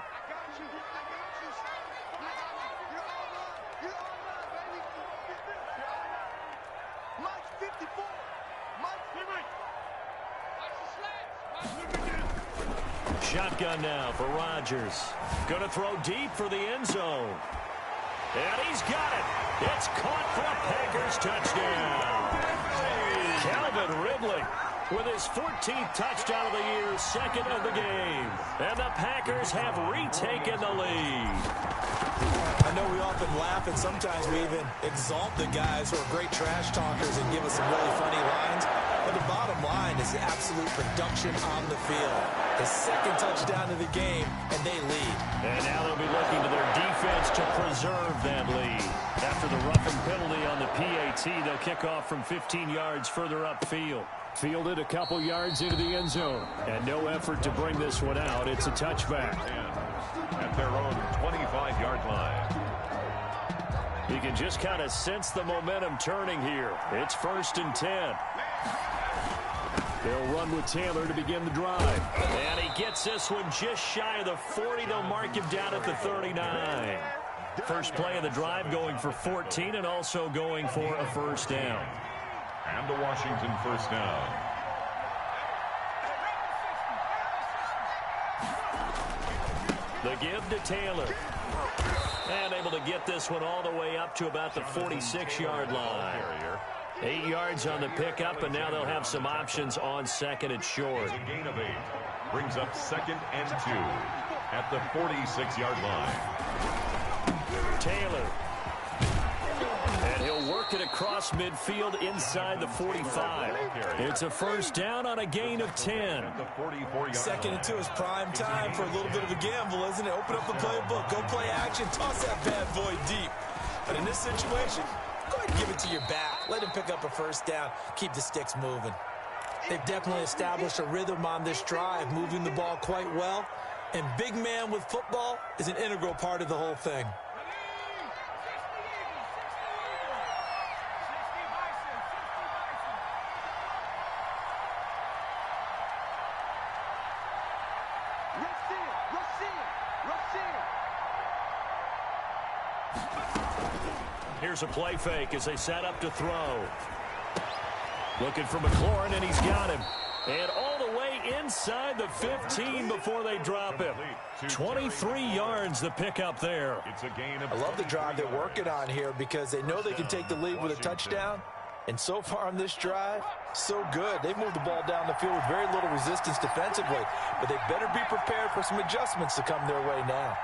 Shotgun now for Rodgers. Going to throw deep for the end zone. And he's got it. It's caught for a Packers touchdown. Calvin Ridley with his 14th touchdown of the year, 2nd of the game. And the Packers have retaken the lead. I know we often laugh and sometimes we even exalt the guys who are great trash talkers and give us some really funny lines. But the bottom line is the absolute production on the field. His 2nd touchdown of the game, and they lead. And now they'll be looking to their defense to preserve that lead. After the roughing penalty on the PAT, they'll kick off from 15 yards further upfield. Fielded a couple yards into the end zone. And no effort to bring this one out. It's a touchback. At their own 25-yard line. You can just kind of sense the momentum turning here. It's 1st and 10. They'll run with Taylor to begin the drive. And he gets this one just shy of the 40. They'll mark him down at the 39. First play of the drive going for 14 and also going for a first down. And a Washington first down. The give to Taylor. And able to get this one all the way up to about the 46-yard line. 8 yards on the pickup, and now they'll have some options on 2nd and short. A gain of 8. Brings up 2nd and 2 at the 46-yard line. Taylor. And he'll work it across midfield inside the 45. It's a first down on a gain of 10. 2nd and 2 is prime time for a little bit of a gamble, isn't it? Open up the playbook, go play action, toss that bad boy deep. But in this situation, go ahead and give it to your back. Let him pick up a first down. Keep the sticks moving. They've definitely established a rhythm on this drive, moving the ball quite well. And big man with football is an integral part of the whole thing. Here's a play fake as they set up to throw. Looking for McLaurin, and he's got him. And all the way inside the 15 before they drop him. 23 yards the pickup there. I love the drive they're working on here because they know they can take the lead with a touchdown. And so far on this drive, so good. They've moved the ball down the field with very little resistance defensively. But they better be prepared for some adjustments to come their way now.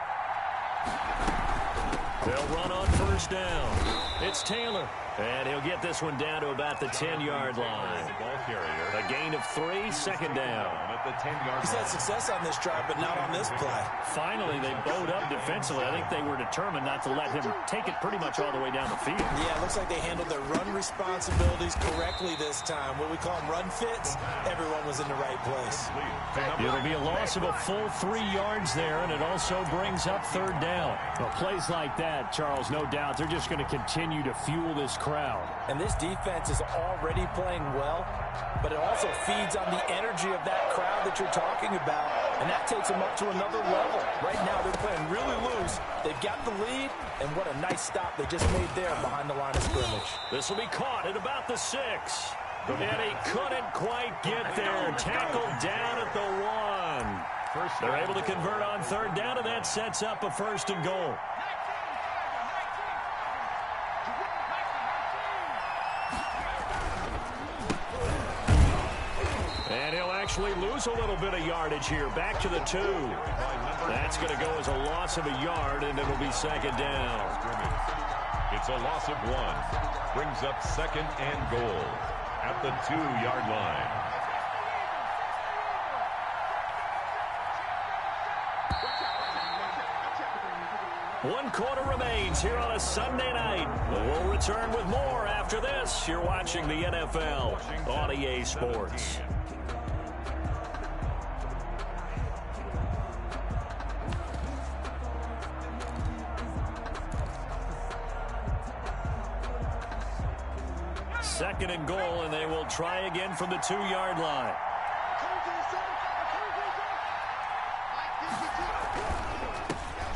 They'll run on first down. It's Taylor. And he'll get this one down to about the 10-yard line. A gain of 3, second down. He's had success on this drive, but not on this play. Finally, they bowed up defensively. I think they were determined not to let him take it pretty much all the way down the field. Yeah, it looks like they handled their run responsibilities correctly this time. What we call them run fits, everyone was in the right place. It'll be a loss of a full 3 yards there, and it also brings up third down. Well, plays like that, Charles, no doubt, they're just going to continue to fuel this crowd. And this defense is already playing well, but it also feeds on the energy of that crowd that you're talking about, and that takes them up to another level. Right now, they're playing really loose. They've got the lead, and what a nice stop they just made there behind the line of scrimmage. This will be caught at about the 6. And he couldn't quite get there. Tackled down at the 1. They're able to convert on third down, and that sets up a first and goal. And he'll actually lose a little bit of yardage here. Back to the 2. That's going to go as a loss of a yard, and it'll be second down. It's a loss of 1. Brings up second and goal at the 2-yard line. One quarter remains here on a Sunday night. We'll return with more after this. You're watching the NFL on EA Sports. Second and goal, and they will try again from the 2-yard line.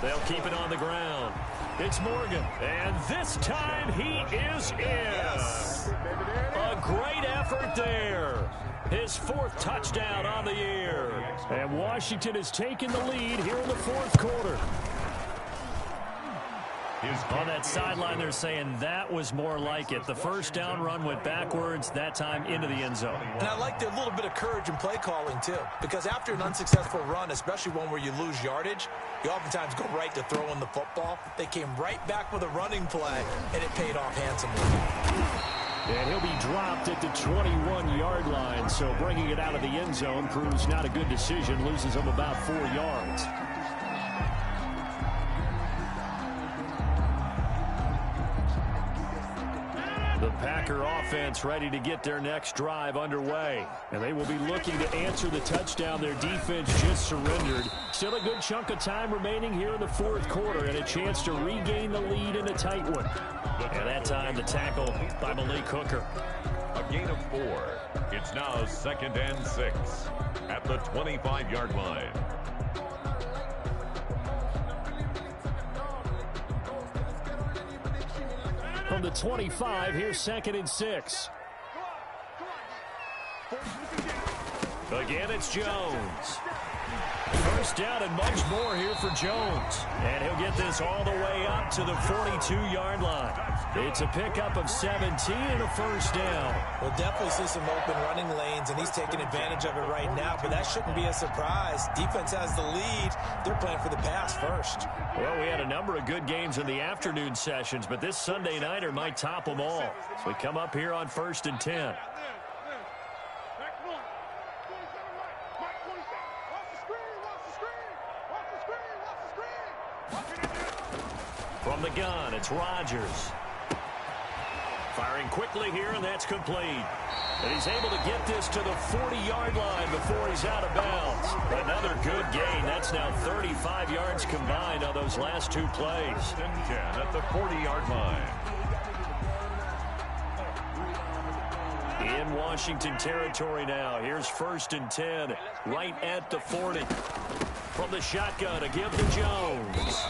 They'll keep it on the ground. It's Morgan, and this time he is in. Yes. A great effort there. His 4th touchdown on the year. And Washington has taken the lead here in the 4th quarter. On that sideline, they're saying that was more like it. The first down run went backwards, that time into the end zone. And I like their little bit of courage in play calling, too. Because after an unsuccessful run, especially one where you lose yardage, you oftentimes go right to throwing the football. They came right back with a running play, and it paid off handsomely. And he'll be dropped at the 21-yard line, so bringing it out of the end zone proves not a good decision. Loses him about 4 yards. The Packer offense ready to get their next drive underway. And they will be looking to answer the touchdown their defense just surrendered. Still a good chunk of time remaining here in the 4th quarter and a chance to regain the lead in a tight one. And that time the tackle by Malik Hooker. A gain of 4. It's now second and 6 at the 25-yard line. From the 25, here's second and 6. Again, it's Jones. First down and much more here for Jones. And he'll get this all the way up to the 42-yard line. It's a pickup of 17 and a first down. We'll definitely see some open running lanes, and he's taking advantage of it right now, but that shouldn't be a surprise. Defense has the lead. They're playing for the pass first. Well, we had a number of good games in the afternoon sessions, but this Sunday nighter might top them all. So we come up here on 1st and 10. From the gun, it's Rodgers. Firing quickly here, and that's complete. And he's able to get this to the 40-yard line before he's out of bounds. Another good gain. That's now 35 yards combined on those last 2 plays. 10 at the 40-yard line. In Washington territory now. Here's 1st and 10, right at the 40. From the shotgun, a give to Jones.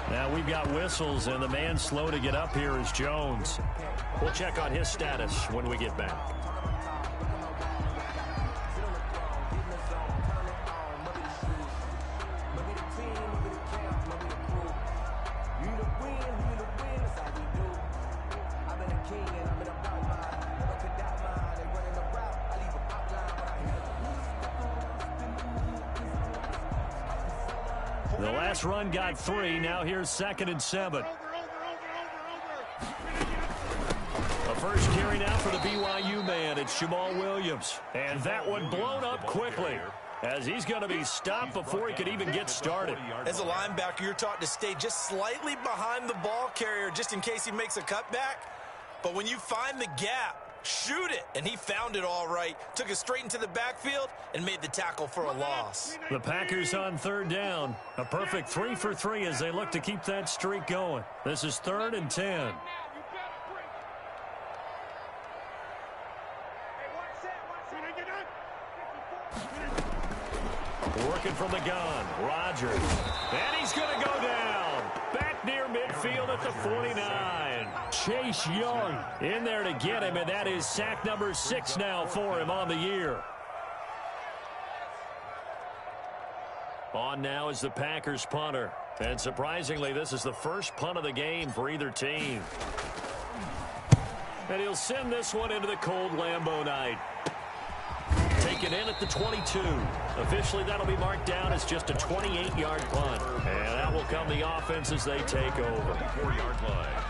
Now we've got whistles, and the man slow to get up here is Jones. We'll check on his status when we get back. last run got 3. Now here's 2nd and 7. A first carry now for the BYU man. It's Jamal Williams. And that one blown up quickly, as he's going to be stopped before he could even get started. As a linebacker, you're taught to stay just slightly behind the ball carrier just in case he makes a cutback. But when you find the gap, shoot it. And he found it all right. Took it straight into the backfield and made the tackle for a loss. The Packers on 3rd down. A perfect 3 for 3 as they look to keep that streak going. This is 3rd and 10. Working from the gun, Rodgers. And he's going to go down. Back near midfield at the 49. Chase Young in there to get him, and that is sack number 6 now for him on the year. On now is the Packers punter. And surprisingly, this is the first punt of the game for either team. And he'll send this one into the cold Lambeau night. Taken in at the 22. Officially, that'll be marked down as just a 28-yard punt. And that will come the offense as they take over. 4-yard line.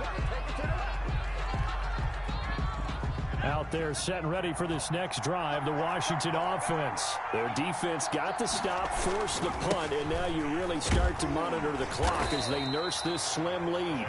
Out there set and ready for this next drive, the Washington offense. Their defense got the stop, forced the punt, and now you really start to monitor the clock as they nurse this slim lead.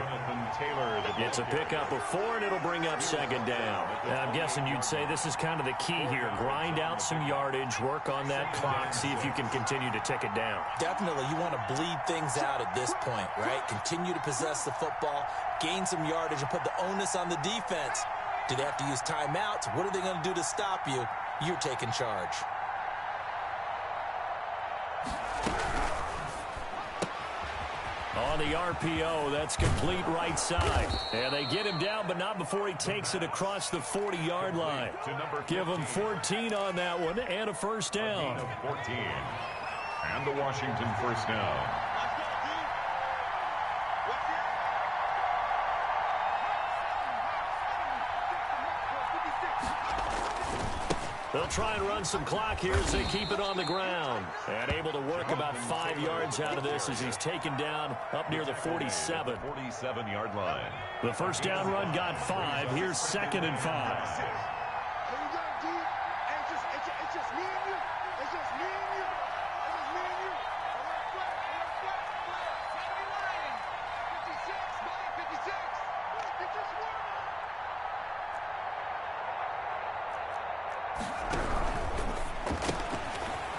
It's a pickup of 4, and it'll bring up 2nd down. I'm guessing you'd say this is kind of the key here. Grind out some yardage, work on that clock, see if you can continue to tick it down. Definitely, you want to bleed things out at this point, right? Continue to possess the football, gain some yardage, and put the onus on the defense. Do they have to use timeouts? What are they going to do to stop you? You're taking charge. On the RPO, that's complete right side. And they get him down, but not before he takes it across the 40-yard line. Give him 14 on that one and a first down. 14. And the Washington first down. They'll try and run some clock here as they keep it on the ground. And able to work about 5 yards out of this as he's taken down up near the 47. 47-yard line. The first down run got 5. Here's 2nd and 5.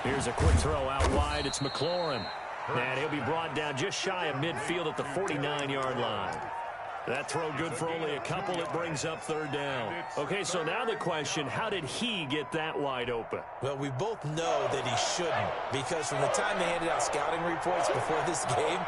Here's a quick throw out wide. It's McLaurin. And he'll be brought down just shy of midfield at the 49-yard line. That throw good for only a couple. It brings up 3rd down. Okay, so now the question, how did he get that wide open? Well, we both know that he shouldn't, because from the time they handed out scouting reports before this game,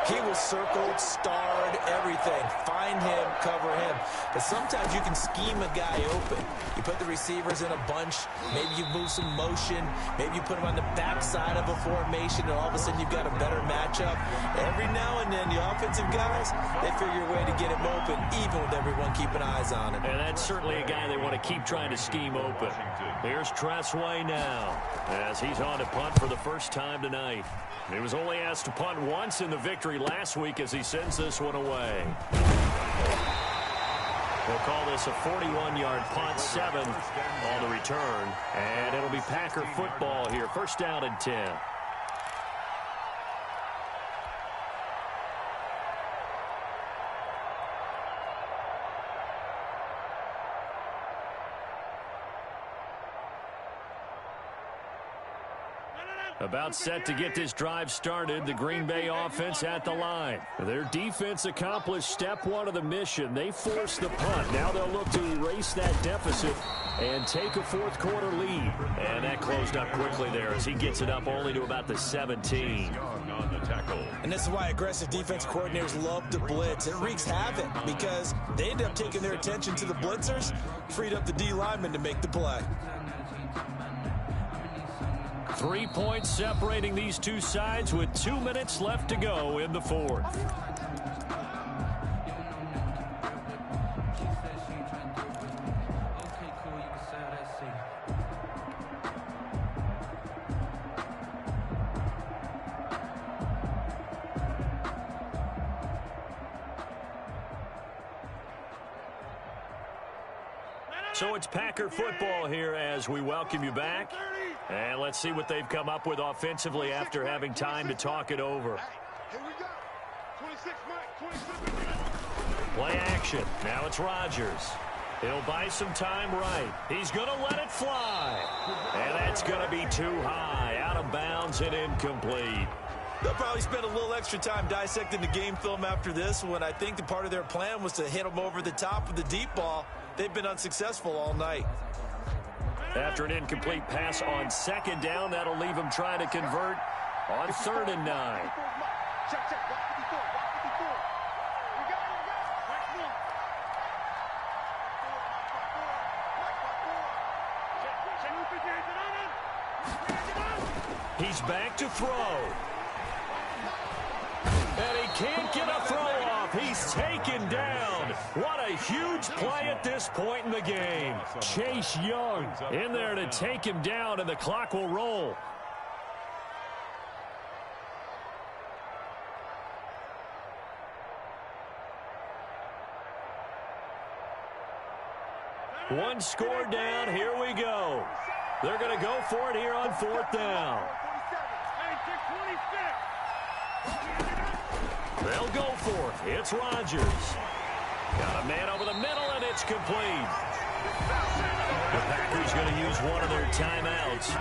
he was circled, starred, everything. Find him, cover him. But sometimes you can scheme a guy open. You put the receivers in a bunch. Maybe you move some motion. Maybe you put them on the backside of a formation, and all of a sudden you've got a better matchup. Every now and then, the offensive guys, they figure a way to get him open, even with everyone keeping eyes on him. And that's certainly a guy they want to keep trying to scheme open. Here's Tressway now, as he's on to punt for the first time tonight. He was only asked to punt once in the victory last week as he sends this one away. We'll call this a 41-yard punt, 7 on the return. And it'll be Packer football here. First down and 10. About set to get this drive started, the Green Bay offense at the line. Their defense accomplished step 1 of the mission. They forced the punt. Now they'll look to erase that deficit and take a 4th quarter lead. And that closed up quickly there as he gets it up only to about the 17. And this is why aggressive defense coordinators love to blitz. It wreaks havoc because they end up taking their attention to the blitzers, freed up the D lineman to make the play. 3 points separating these two sides with 2 minutes left to go in the 4th. So it's Packer football here as we welcome you back. And let's see what they've come up with offensively after having time to talk it over. Here we go. 26, Mike. 27. Play action. Now it's Rodgers. He'll buy some time right. He's going to let it fly. And that's going to be too high. Out of bounds and incomplete. They'll probably spend a little extra time dissecting the game film after this one. I think the part of their plan was to hit them over the top with the deep ball. They've been unsuccessful all night. After an incomplete pass on second down, that'll leave them trying to convert on 3rd and 9. Check, check. Watch 54. Watch 54. We got it. He's back to throw. And he can't get a throw off. He's taken down. What a huge play at this point in the game. Chase Young in there to take him down, and the clock will roll. One score down. Here we go. They're going to go for it here on 4th down. They'll go for it. It's Rodgers. Got a man over the middle, and it's complete. The Packers going to use one of their timeouts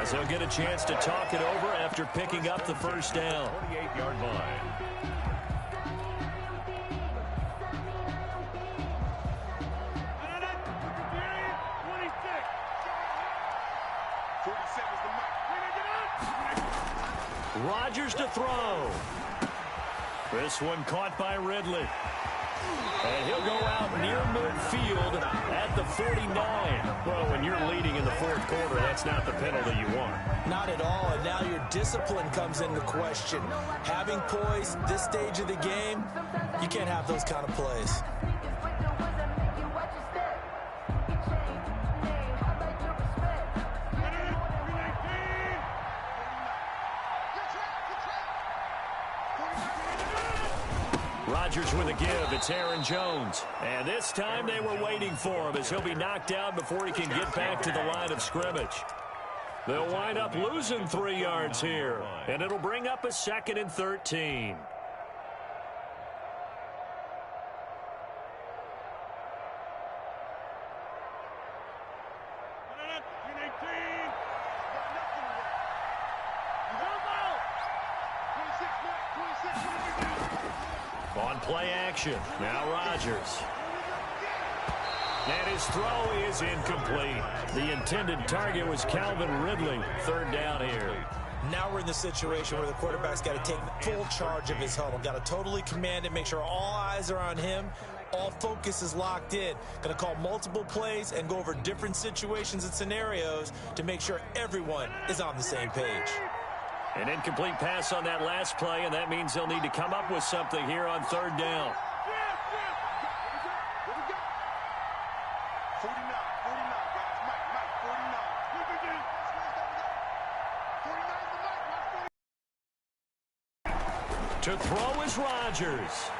as they'll get a chance to talk it over after picking up the first down. 28-yard line. Rodgers to throw. This one caught by Ridley. And he'll go out near midfield at the 49. Well, when you're leading in the 4th quarter, that's not the penalty you want. Not at all, and now your discipline comes into question. Having poise this stage of the game, you can't have those kind of plays. Rodgers with a give. It's Aaron Jones. And this time they were waiting for him as he'll be knocked down before he can get back to the line of scrimmage. They'll wind up losing 3 yards here, and it'll bring up a 2nd and 13. On play action, now Rodgers. And his throw is incomplete. The intended target was Calvin Ridley. 3rd down here. Now we're in the situation where the quarterback's got to take full charge of his huddle. Got to totally command it, make sure all eyes are on him. All focus is locked in. Going to call multiple plays and go over different situations and scenarios to make sure everyone is on the same page. An incomplete pass on that last play, and that means they'll need to come up with something here on 3rd down. 49, guys. Mike, 49. 49 To throw is Rodgers.